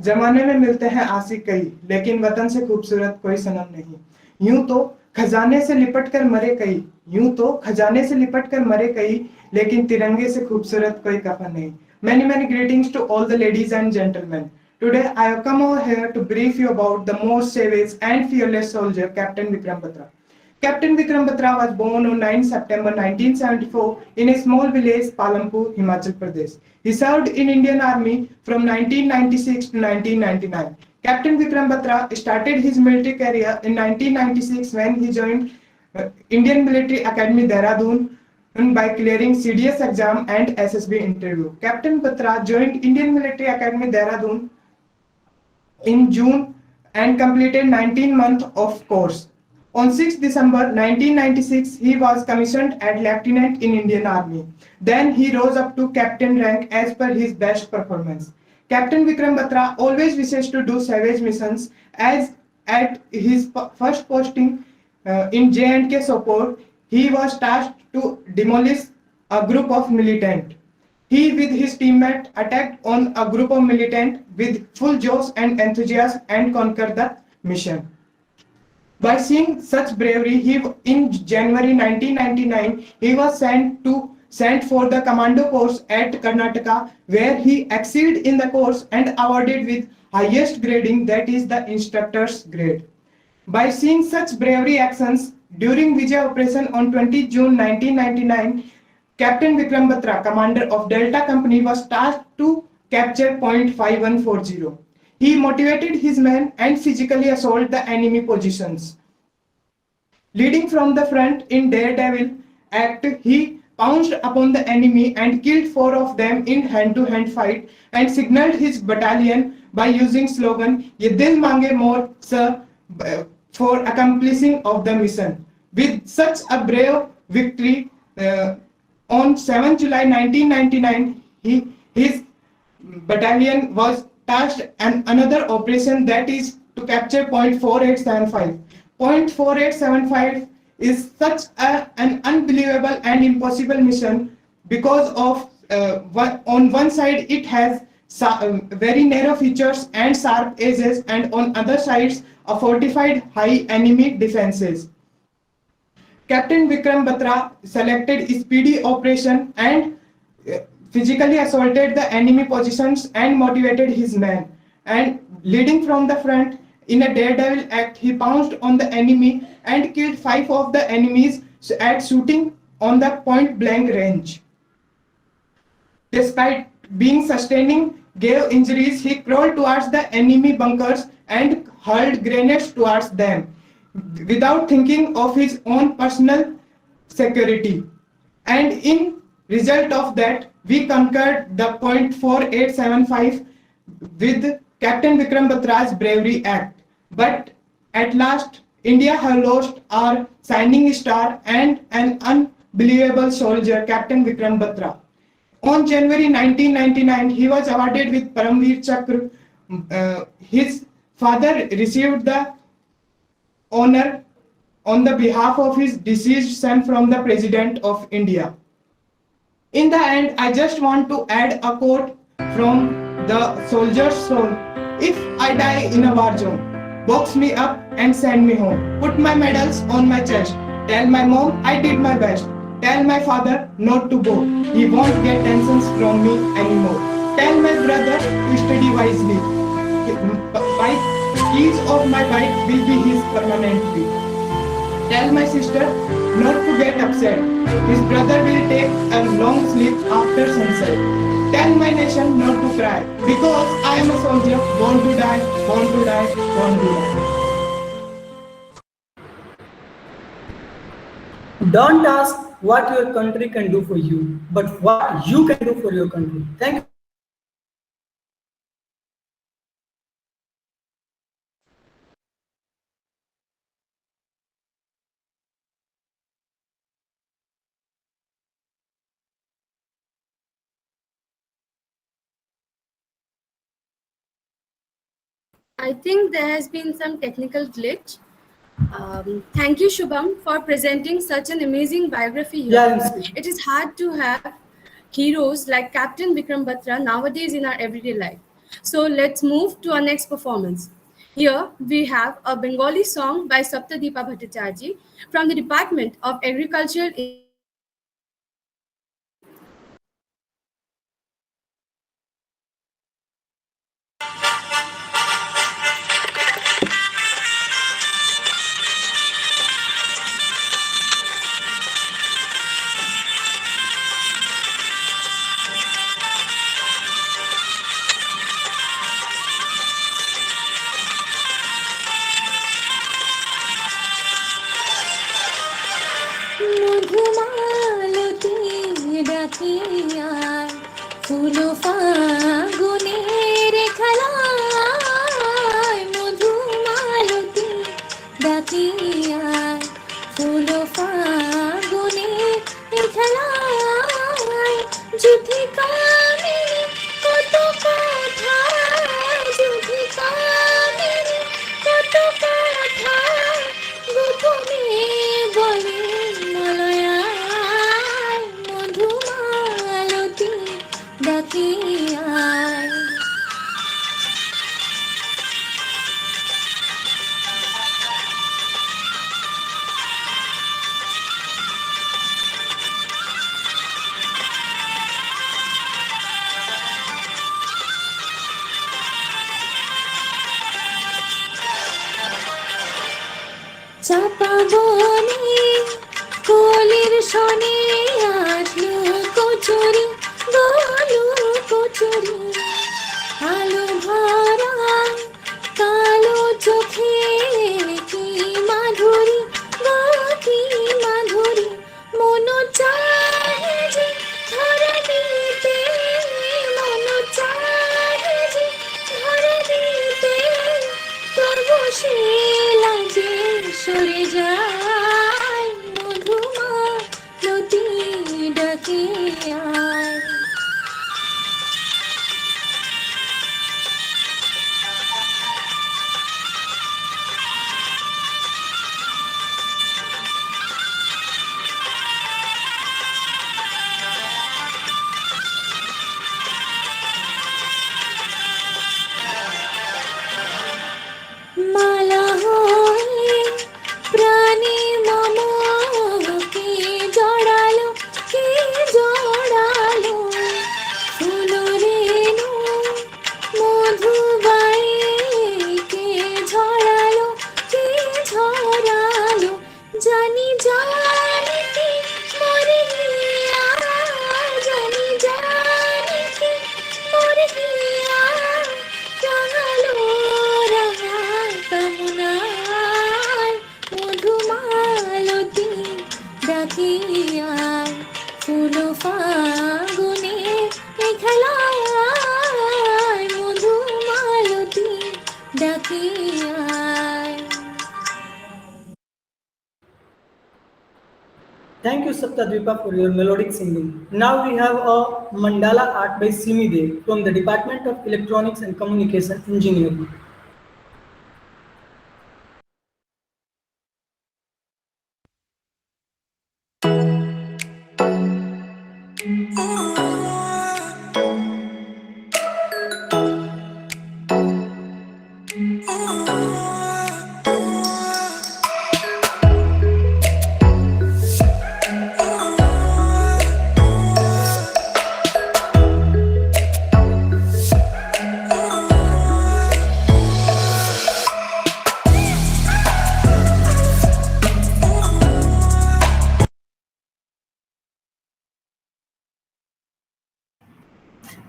जमाने में मिलते हैं आशिक कई, लेकिन वतन से खूबसूरत कोई सनम नहीं। यूं तो खजाने से लिपट कर मरे कई, यूं तो खजाने से लिपट कर मरे कई, लेकिन तिरंगे से खूबसूरत कोई कफन नहीं। Many greetings to all the ladies and gentlemen. Today I have come over here to brief you about the most savage and fearless soldier, Captain Vikram Batra. Captain Vikram Batra was born on 9 September 1974 in a small village, Palampur, Himachal Pradesh. He served in Indian Army from 1996 to 1999. Captain Vikram Batra started his military career in 1996 when he joined Indian Military Academy, Dehradun, by clearing CDS exam and SSB interview. Captain Batra joined Indian Military Academy, Dehradun in June and completed 19 months of course. On 6 December 1996, he was commissioned as lieutenant in Indian Army. Then he rose up to captain rank as per his best performance. Captain Vikram Batra always wishes to do savage missions, as at his first posting in J&K support, he was tasked to demolish a group of militant. He with his teammate attacked on a group of militant with full josh and enthusiasm and conquered the mission. By seeing such bravery, in January 1999, he was sent for the commando course at Karnataka, where he excelled in the course and awarded with highest grading, that is the instructor's grade. By seeing such bravery actions during Vijay Operation on 20 June 1999, Captain Vikram Batra, commander of Delta Company, was tasked to capture point 5140. He motivated his men and physically assaulted the enemy positions. Leading from the front in Daredevil act, he pounced upon the enemy and killed 4 of them in hand-to-hand fight and signaled his battalion by using slogan "Ye dil mange more, sir," for accomplishing of the mission. With such a brave victory, on 7 July 1999, his battalion was tasked and another operation, that is to capture point 4875. Point 4875 is such an unbelievable and impossible mission because of on one side it has very narrow features and sharp edges, and on other sides a fortified high enemy defenses. Captain Vikram Batra selected speedy operation and physically assaulted the enemy positions and motivated his men. And leading from the front, in a daredevil act, he pounced on the enemy and killed 5 of the enemies at shooting on the point blank range. Despite being sustaining grave injuries, he crawled towards the enemy bunkers and hurled grenades towards them without thinking of his own personal security. And in result of that, we conquered the point 4875 with Captain Vikram Batra's bravery act. But at last, India has lost our shining star and an unbelievable soldier, Captain Vikram Batra. On January 1999, he was awarded with Paramveer Chakra. His father received the honor on the behalf of his deceased son from the President of India. In the end, I just want to add a quote from the soldier's soul. If I die in a war zone, box me up and send me home. Put my medals on my chest. Tell my mom I did my best. Tell my father not to go. He won't get tensions from me anymore. Tell my brother to study wisely. Keys of my bike will be his permanently. Tell my sister not to get upset. His brother will take a long sleep after sunset. Tell my nation not to cry, because I am a soldier, born to die, born to die, born to die. Don't ask what your country can do for you, but what you can do for your country. Thank you. I think there has been some technical glitch. Thank you, Shubham, for presenting such an amazing biography here. Yeah, It is hard to have heroes like Captain Vikram Batra nowadays in our everyday life. So let's move to our next performance. Here we have a Bengali song by Saptadeepa Bhattacharjee from the Department of Agricultural Madhumalati ডাকিয়ায় ফুল ফাগুনের খেলায় মধুমালতী ডাকিয়ায় ফুল ফাগুনের খেলায় যুথি কামিনী কত কথা পাবনে কলির শনে আসলো কচুরি গলু কচুরি আলো ভরা কালো চোখে কি মাধুরী গো কি মাধুরী মন চাহে যে ধরে দিতে মন চাহে যে ধরে দিতে তবু সে লাজে সরে যায় মধুমালতী ডাকে আয় মালা হয়ে প্রাণে মমকে জড়ালো কে জড়ালো ফুল রেণু মধুবায়ে কে ঝরালো কে ঝরালো জানি জানি কি মরে গিয়া জানি জানি কি মরে গিয়া রাঙালো রাঙা কামনায় মধুমালতী ডাকিয়ায় ফুল ফাগুনে খেলায় Madhumalati ডাকিয়ায় Thank you, Saptadvipa, for your melodic singing. Now we have a mandala art by Simi Dev from the Department of Electronics and Communication Engineering.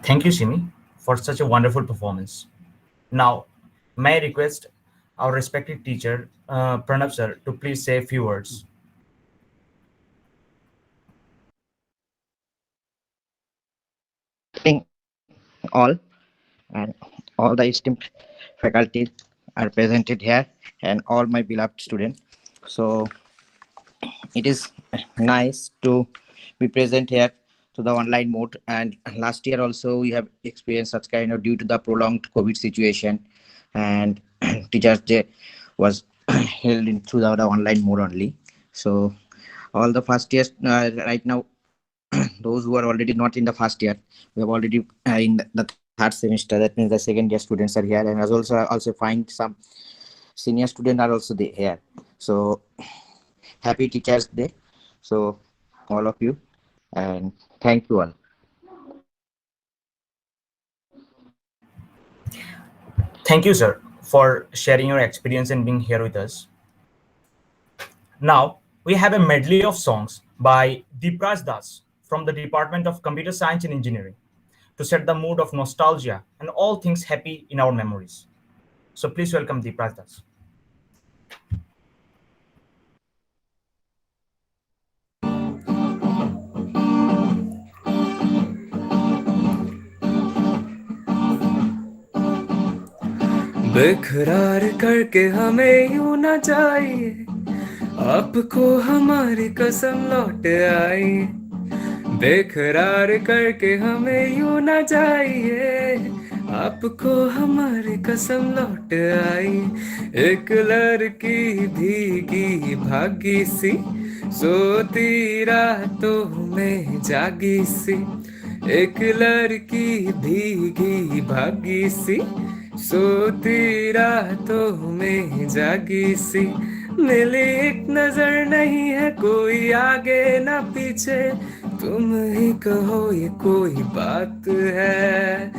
Thank you, Simi, for such a wonderful performance. Now, may I request our respected teacher, Pranav sir, to please say a few words. Greeting all, and all the esteemed faculty are presented here, and all my beloved students. So it is nice to be present here to the online mode. And last year also we have experienced such kind of due to the prolonged COVID situation, and Teachers Day was held in through the online mode only. So all the first years right now, those who are already not in the first year, we have already in the third semester, that means the second year students are here, and as also find some senior students are also there here. So happy Teachers Day, so all of you, and thank you all. Thank you, sir, for sharing your experience and being here with us. Now, we have a medley of songs by Deepraj Das from the Department of Computer Science and Engineering to set the mood of nostalgia and all things happy in our memories. So please welcome Deepraj Das. बेकरार करके हमें यूं ना चाहिए, आपको हमारी कसम लौट आई। बेकरार करके हमें यूं ना चाहिए, आपको हमारी कसम लौट आई। एक लड़की भीगी भागी सी, सोती रातों में जागी सी। एक लड़की भीगी भागी सी, सोती रातों में जागी सी। मिली एक नजर नहीं है कोई आगे ना पीछे, तुम ही कहो ये कोई बात है।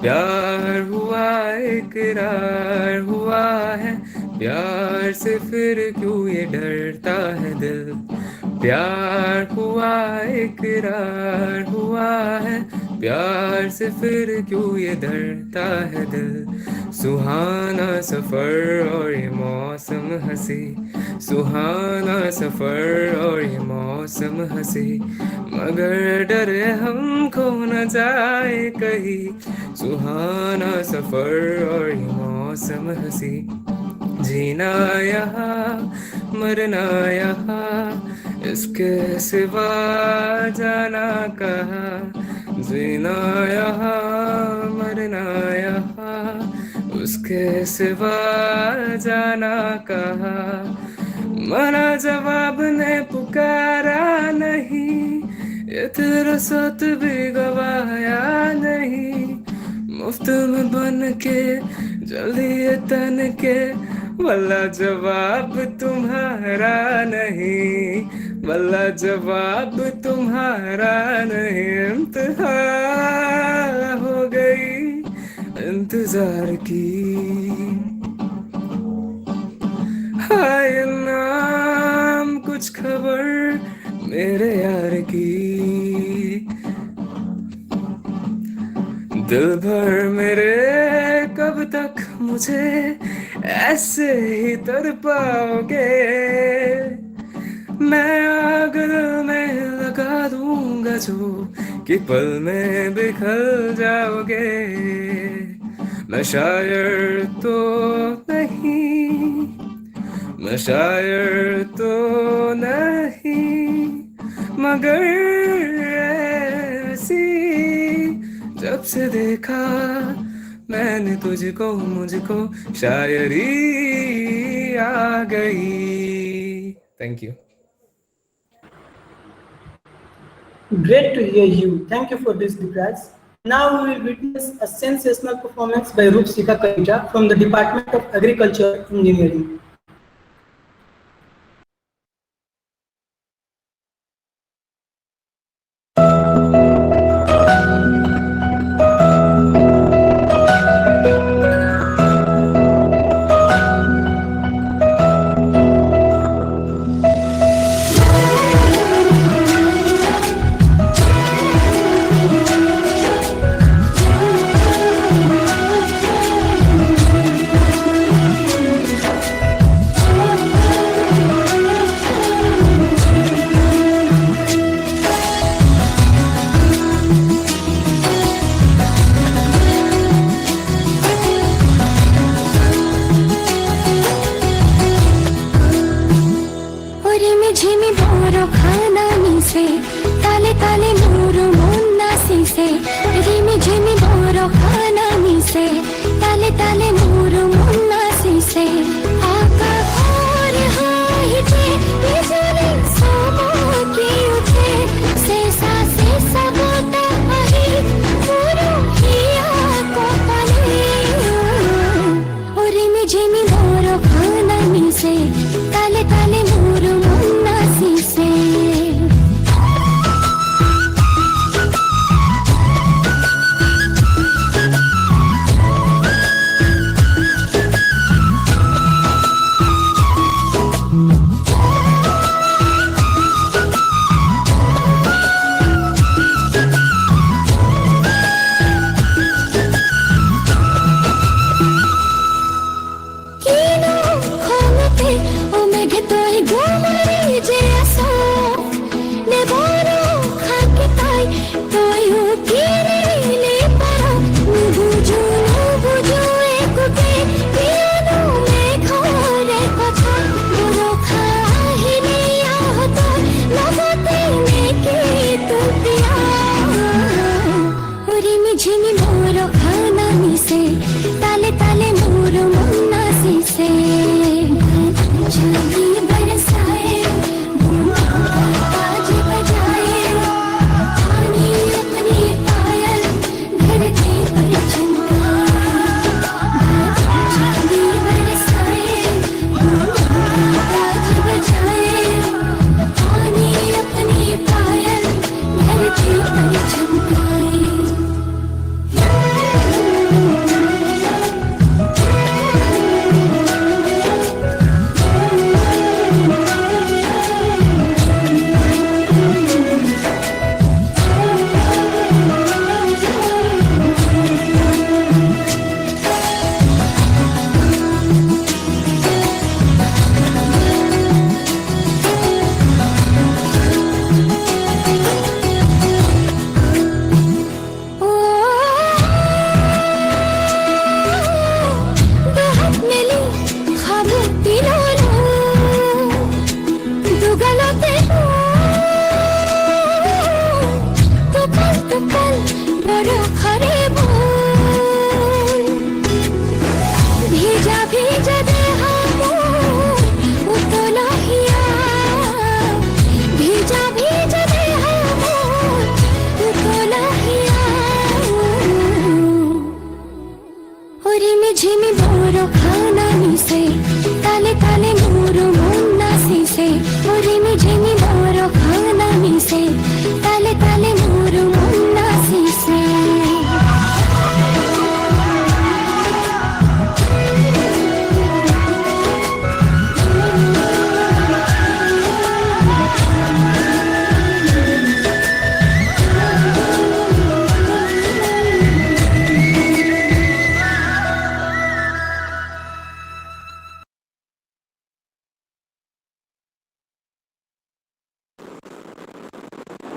प्यार हुआ इकरार हुआ है, प्यार से फिर क्यों ये डरता है दिल, प्यार हुआ इकरार हुआ है, प्यार से फिर क्यों ये डरता है दिल। सुहाना सफर और ये मौसम हंसी, सुहाना सफर और ये मौसम हंसी, मगर डरे हम खो न जाए कहीं। सुहाना सफर और ये मौसम हंसी, जीना यहाँ मरना यहाँ, इसके सिवा जाना कहाँ। जीना यहाँ मरना यहाँ, उसके सिवा जाना कहाँ। मना जवाब ने पुकारा नहीं, ये तेरा साथ भी गवाया नहीं। मुफ्त में बन के जल्दी ये तन के, वल्ला जवाब तुम्हारा नहीं, वल्ला जवाब तुम्हारा नहीं। इम्तिहा हो गई इंतजार की, हाय नाम कुछ खबर मेरे यार की। दिल भर मेरे कब तक मुझे ऐसे ही तड़पाओगे, मैं आग दिल में लगा दूंगा जो कि पल में बिखर जाओगे। मैं शायर तो नहीं, मैं शायर तो नहीं, मगर ऐसी जब से देखा मैंने तुझको, मुझको शायरी आ गई। Thank you. Great to hear you. Thank you for this, Dikraj. Now we will witness a sensational performance by Rupsika Kalija from the Department of Agriculture Engineering.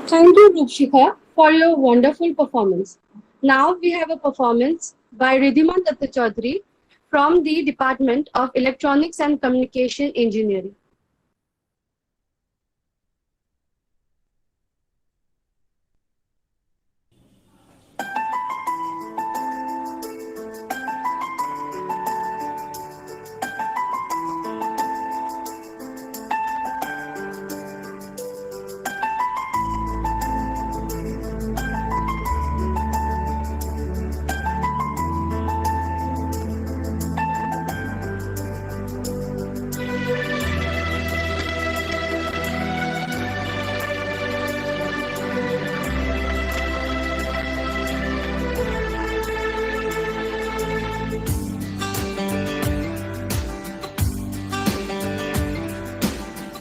Thank you, Rupshika, for your wonderful performance. Now we have a performance by Ridhima Datta Chaudhary from the Department of Electronics and Communication Engineering.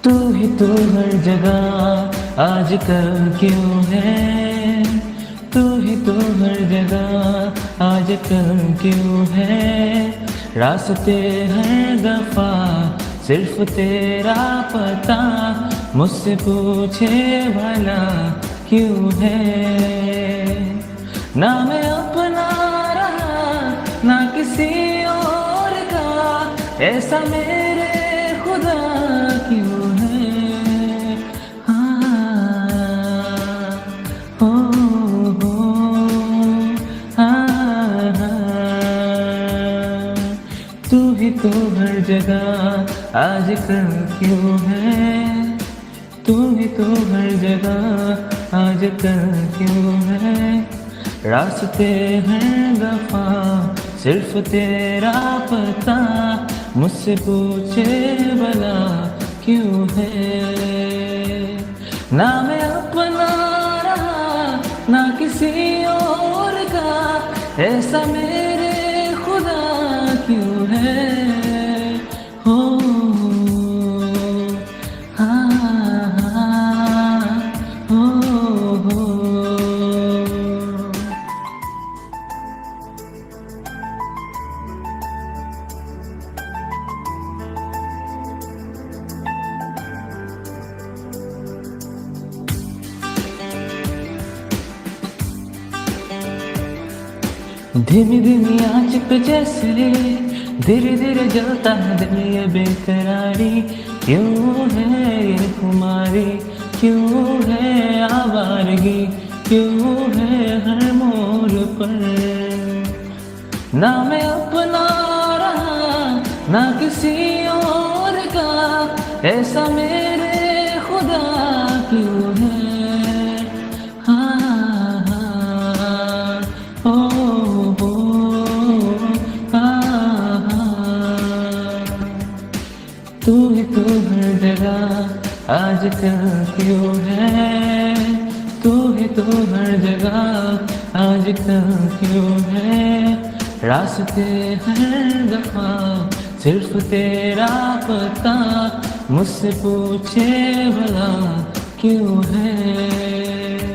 तू ही तो हर जगह आजकल क्यों है, तू ही तो हर जगह आजकल क्यों है, रास्ते हर दफा सिर्फ तेरा पता, मुझसे पूछे भला क्यों है, ना मैं अपना रहा ना किसी और का, ऐसा मेरे खुदा क्यों है, हाँ, हो, हाँ, तू ही तो हर जगह आजकल क्यों है, तू ही तो हर जगह आजकल क्यों है, रास्ते हर दफा सिर्फ तेरा पता, मुझसे पूछे भला क्यों है, ना मैं अपना रहा ना किसी और का, ऐसा मेरे खुदा क्यों है, हो, हाँ, हो, हो। धीमी धीमी आँच पे जैसे धीरे धीरे जलता है दिल, ये बेकरारी क्यों है ये खुमारी, क्यों है आवारगी, क्यों है हर मोड़ पर, ना मैं अपना रहा ना किसी और का, ऐसा मेरे खुदा क्यों है, हाँ, हाँ, हो, तू ही तो हर जगह आजकल क्यों है, तू ही तो हर जगह आजकल क्यों है, रास्ते हर दफा सिर्फ तेरा पता, मुझसे पूछे भला क्यों है।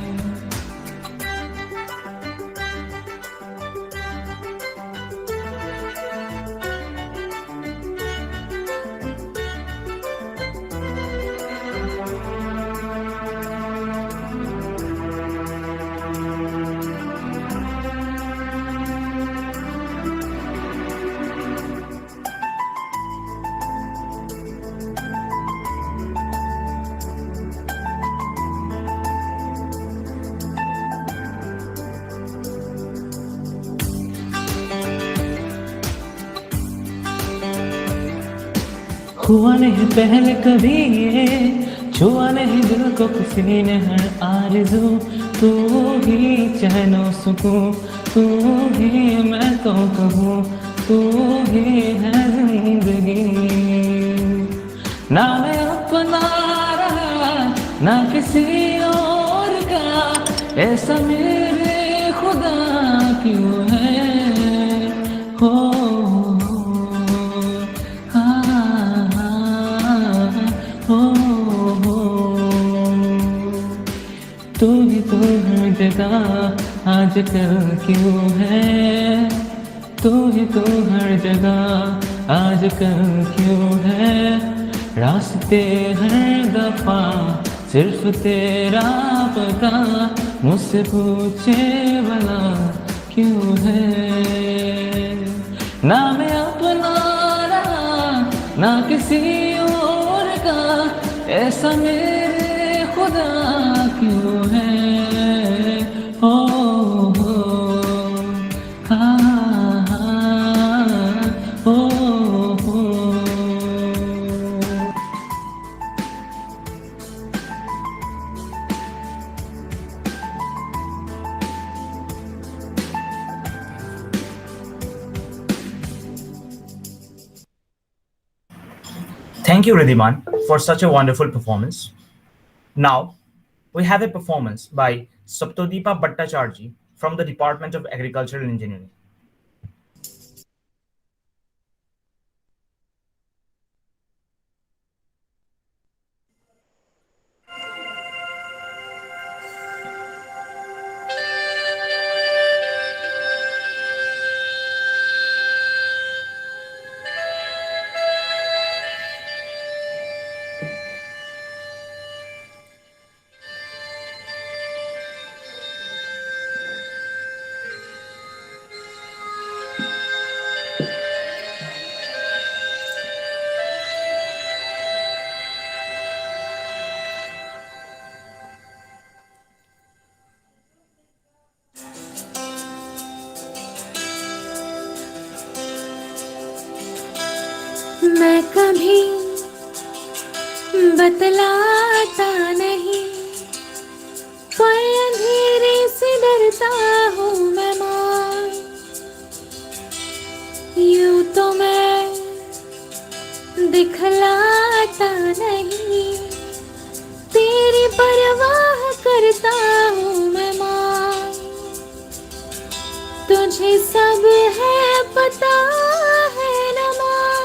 हुआ नहीं पहले कभी ये, छुआ नहीं दिल को किसी ने हर आरज़ू, तू ही चैनो सुकून, तू ही मैं तो कहूँ, तू ही है जिंदगी, ना मैं अपना रहा ना किसी और का, ऐसा मेरे खुदा क्यों है, हो, तू ही तो हर जगह आजकल क्यों है, तू ही तो हर जगह आजकल क्यों है, रास्ते हर दफा सिर्फ तेरा पता मुझसे पूछे भला क्यों है। ना मैं अपना रहा ना किसी और का, ऐसा मेरे खुदा क्यों है। ओ हो हा ओ हो। Thank you, Ridhiman, for such a wonderful performance. Now, we have a performance by Saptodeepa Bhattacharjee from the Department of Agricultural Engineering. मैं कभी बतलाता नहीं, पर अंधेरे से डरता हूँ मैं माँ। यूं तो मैं दिखलाता नहीं, तेरी परवाह करता हूँ मैं माँ। तुझे सब है पता है न माँ,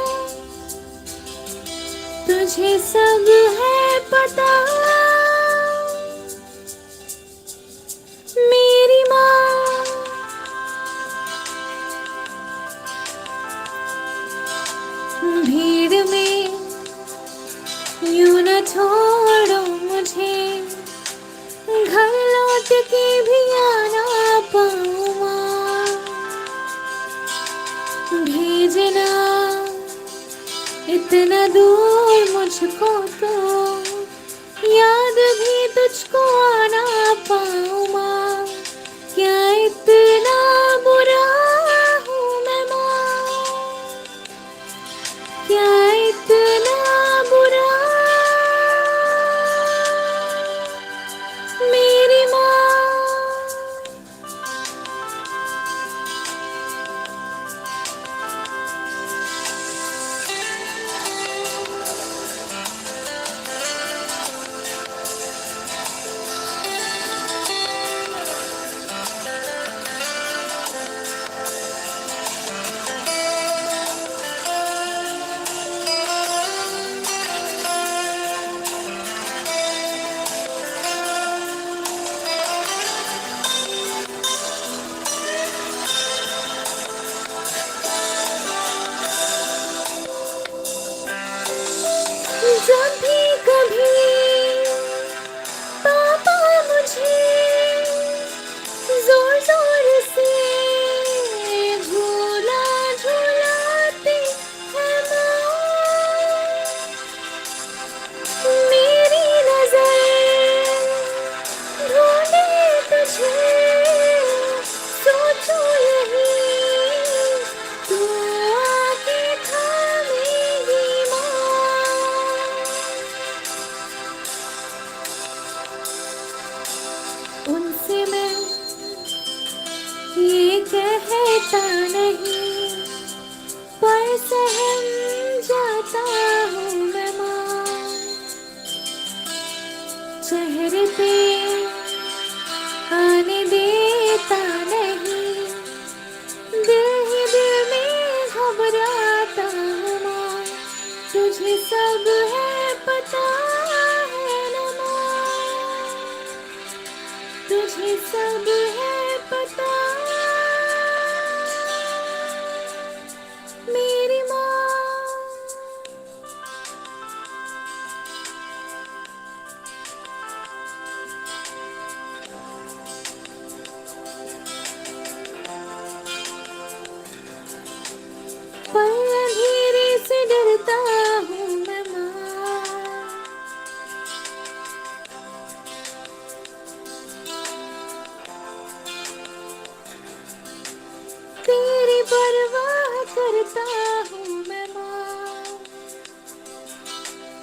तुझे सब है पता। मेरी माँ भीड़ में यूं न छोड़ो मुझे, घर लौट के भी आना पाऊँ माँ। भेजना इतना दूर मुझको तो, याद भी तुझको आना पाऊँ माँ। क्या इतना बुरा हूँ मैं माँ, क्या इतना बुरा। मेरी माँ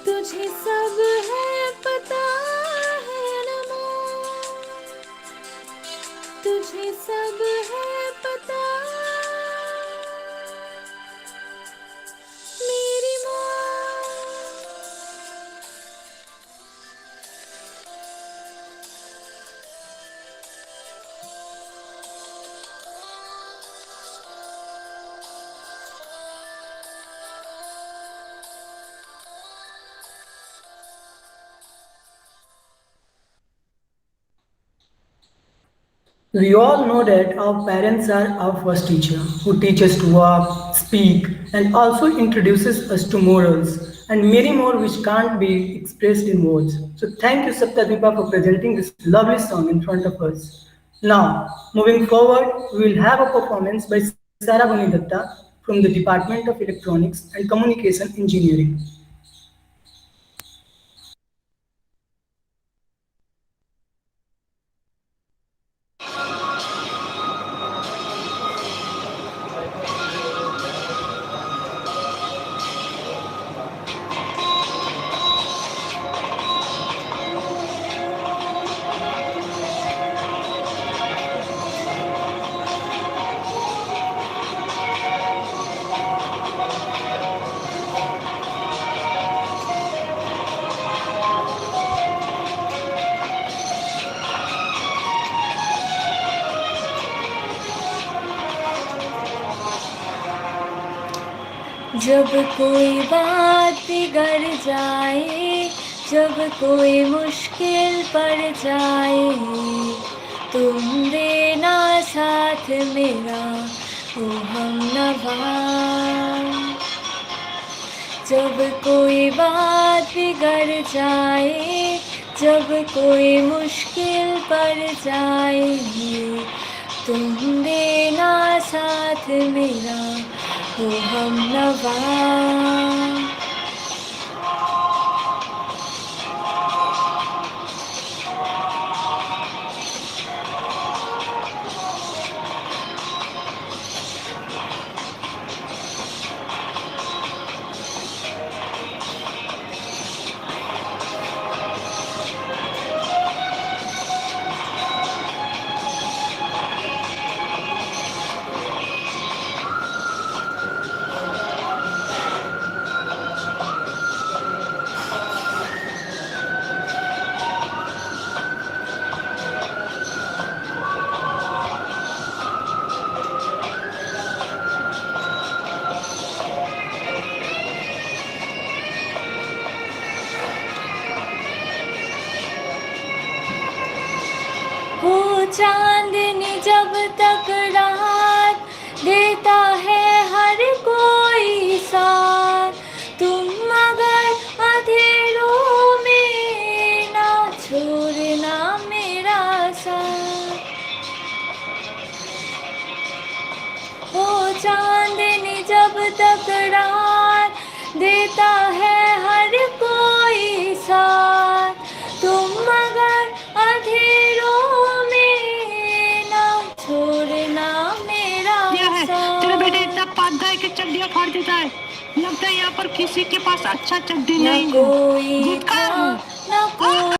तुझे सब है पता है अनमोल, तुझे सब है पता मेरी माँ। We all know that our parents are our first teacher who teach us to walk, speak, and also introduces us to morals and many more which can't be expressed in words. So thank you Saptadipa for presenting this lovely song in front of us. Now, moving forward, we will have a performance by Sara Datta from the Department of Electronics and Communication Engineering. जब कोई बात बिगड़ जाए, जब कोई मुश्किल पड़ जाए, तुम देना साथ मेरा ओ हमनवा। जब कोई बात बिगड़ जाए, जब कोई मुश्किल पड़ जाए, तुम देना साथ मेरा ओ हमनवा। वो चांदनी जब तक रात देता है हर कोई साथ, तुम मगर अंधेरों में ना छोड़ना मेरा साथ। वो चांदनी जब तक रात देता है हर कोई साथ, तुम मगर अंधेरों में ना छोड़ना मेरा साथ। तेरा बेटा इतना पागल के चड्डियां फाड़ देता है, लगता है यहाँ पर किसी के पास अच्छा चड्डी नहीं है। कोई था ना कोई।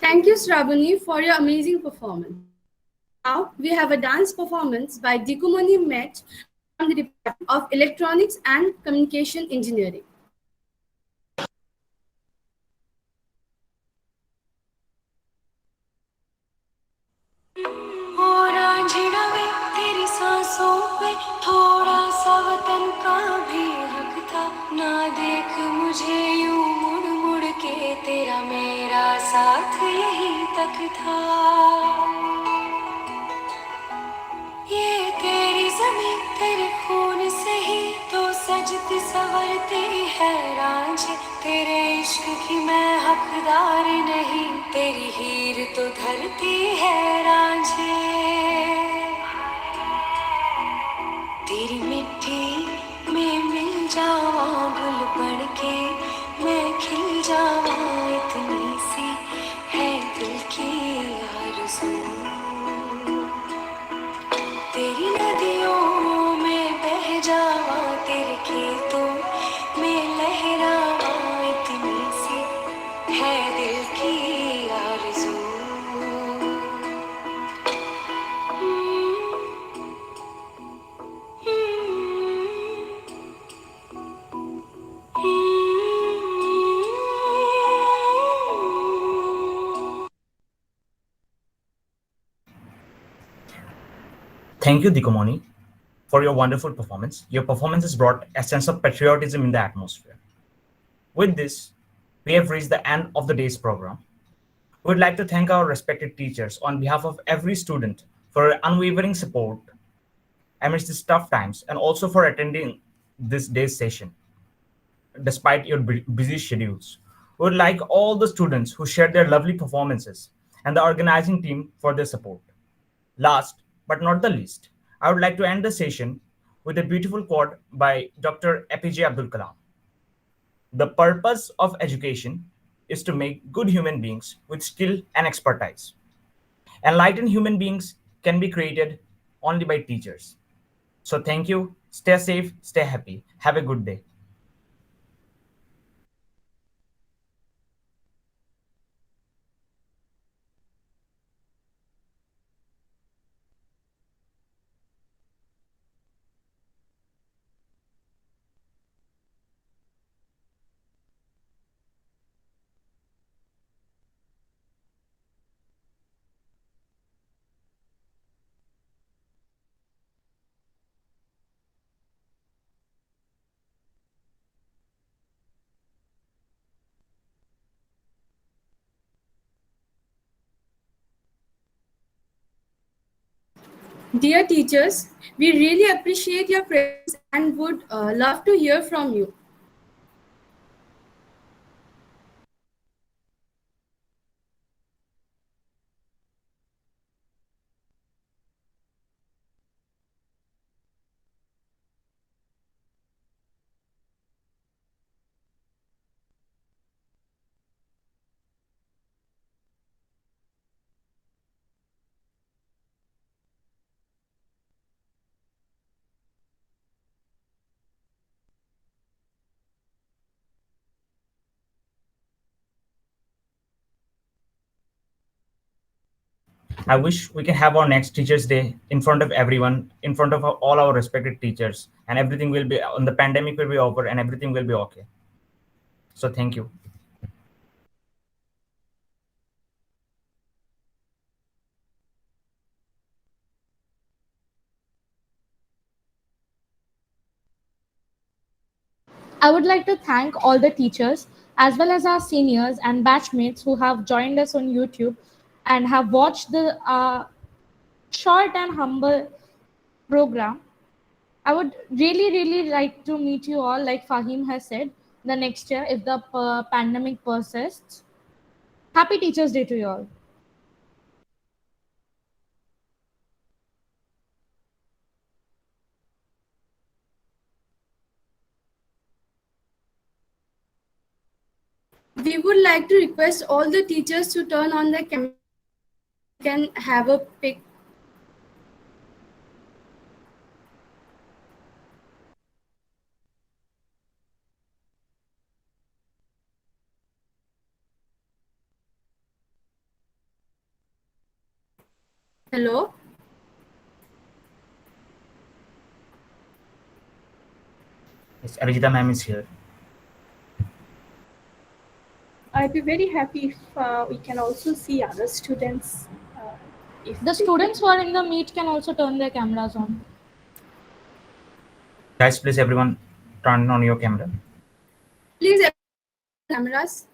Thank you, Shravani, for your amazing performance. Now we have a dance performance by Dikumani Met from the Department of Electronics and Communication Engineering. तेरी सांसों पे थोड़ा सा वतन का भी हक था, ना देख मुझे यूं मुड़ मुड़ के, तेरा मेरा साथ यही तक था। ये तेरी ज़मीं तेरे खून से ही तो सजती संवरती है रांझे, तेरे इश्क की मैं हकदार नहीं, तेरी हीर तो धरती है रांझे। तेरी मिट्टी में मिल जावा गुल बन के, मैं खिल जावा, इतनी सी है दिल की आरज़ू। तेरी नदियों में बह जावा, तेरे खेतों में लहरावा, इतनी सी है दिल की आरज़ू। Thank you, Dikomoni, for your wonderful performance. Your performance has brought a sense of patriotism in the atmosphere. With this, we have reached the end of the day's program. We would like to thank our respected teachers on behalf of every student for your unwavering support amidst these tough times and also for attending this day's session despite your busy schedules. We would like all the students who shared their lovely performances and the organizing team for their support. Last but not the least, I would like to end the session with a beautiful quote by Dr. APJ Abdul Kalam. The purpose of education is to make good human beings with skill and expertise. Enlightened human beings can be created only by teachers. So thank you. Stay safe, stay happy. Have a good day. Dear teachers, we really appreciate your presence and would love to hear from you. I wish we can have our next Teachers' Day in front of everyone, in front of all our respected teachers, and everything will be, the pandemic will be over and everything will be okay. So thank you. I would like to thank all the teachers as well as our seniors and batchmates who have joined us on YouTube and have watched the short and humble program. I would really, really like to meet you all, like Fahim has said, the next year if the pandemic persists. Happy Teachers' Day to you all. We would like to request all the teachers to turn on their camera. We can have a pic. Hello. Yes, Arijita ma'am is here. I'd be very happy if we can also see other students. If The students who are in the meet can also turn their cameras on. Guys, please everyone turn on your camera. Please, cameras.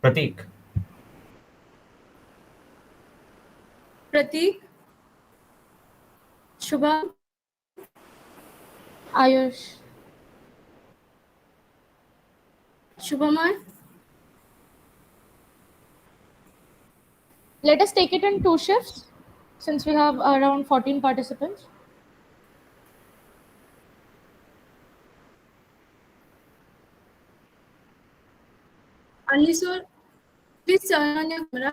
Pratik. Pratik, Shubham, Ayush. Shubhamar. Let us take it in two shifts since we have around 14 participants. Anisur, please turn on your camera.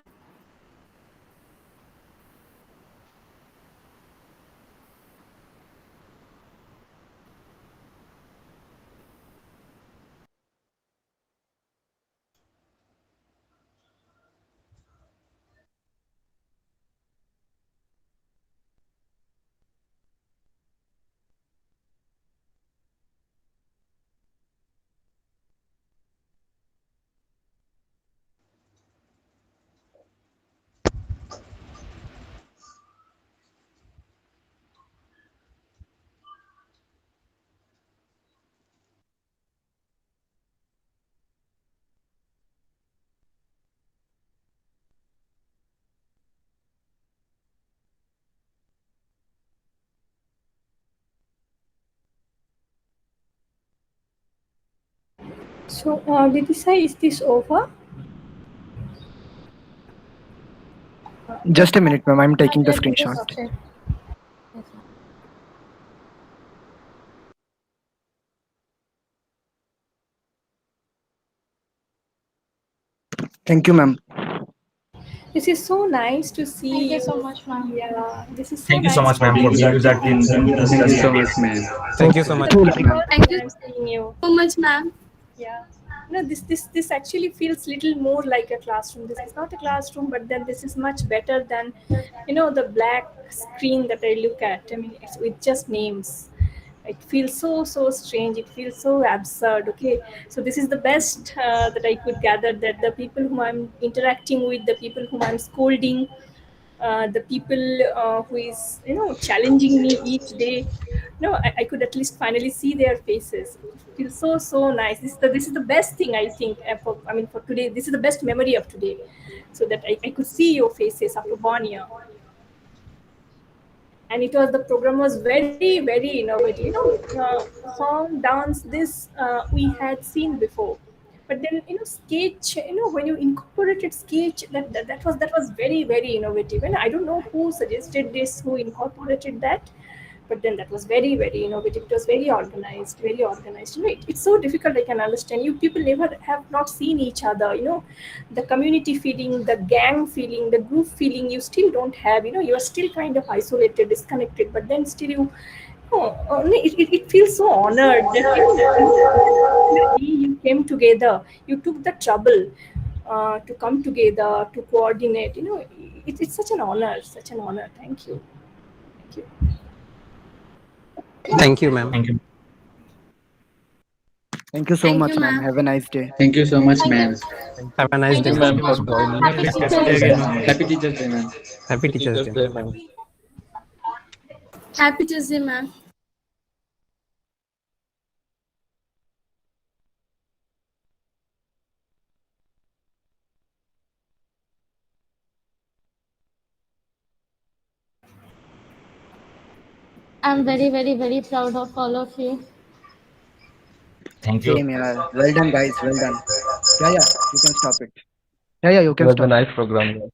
So, Vidisha, is this over? Just a minute, ma'am. I'm taking the Let me screenshot. just check. Yes, ma'am. Thank you, ma'am. This is so nice to Thank see you so you. much, ma'am. Yeah, this is so Thank you so nice much, to ma'am, meet for being you. with that in Thank you so discussing. much, man. Thank you so This is much. the Cool, first ma'am. Thank time you I'm seeing you. so much, ma'am. Yeah. No, this actually feels little more like a classroom. This is not a classroom, but then this is much better than, the black screen that I look at. I mean, it's with just names. It feels so strange. It feels so absurd. Okay, so this is the best that I could gather. That the people whom I'm interacting with, the people whom I'm scolding, the people who is challenging me each day, I could at least finally see their faces. It feels so nice. This is the best thing I think, for today. This is the best memory of today, so that I could see your faces after 1 year. And it was, the program was very innovative. Song, dance, this we had seen before, but then sketch, when you incorporated sketch, that was very innovative. And I don't know who suggested this, who incorporated that, but then that was very innovative. It was very organized. It's so difficult. I can understand, you people never have not seen each other. The community feeling, the gang feeling, the group feeling, you still don't have. You are still kind of isolated, disconnected, but then still it feels so honored that you came together, you took the trouble to come together, to coordinate. It's such an honor. Thank you. Thank you. Thank you, ma'am. Thank you. Thank you so Thank much, you, ma'am. ma'am. Have a nice day. Thank you so much, Thank you. man. Have a nice Thank day, you Thank you, so ma'am, ma'am. for much, ma'am. joining. Happy Happy Teachers' Teachers Day. Day, Happy ma'am. Happy Teachers Day, man. Happy Happy Teachers Teachers Day, Day, ma'am. ma'am. Happy Tuesday, ma'am. I'm very proud of all of you. Thank you. Same here. Well done, guys. Well done. Yeah, yeah. You can stop it. Yeah, yeah. You It can was a stop it. nice program.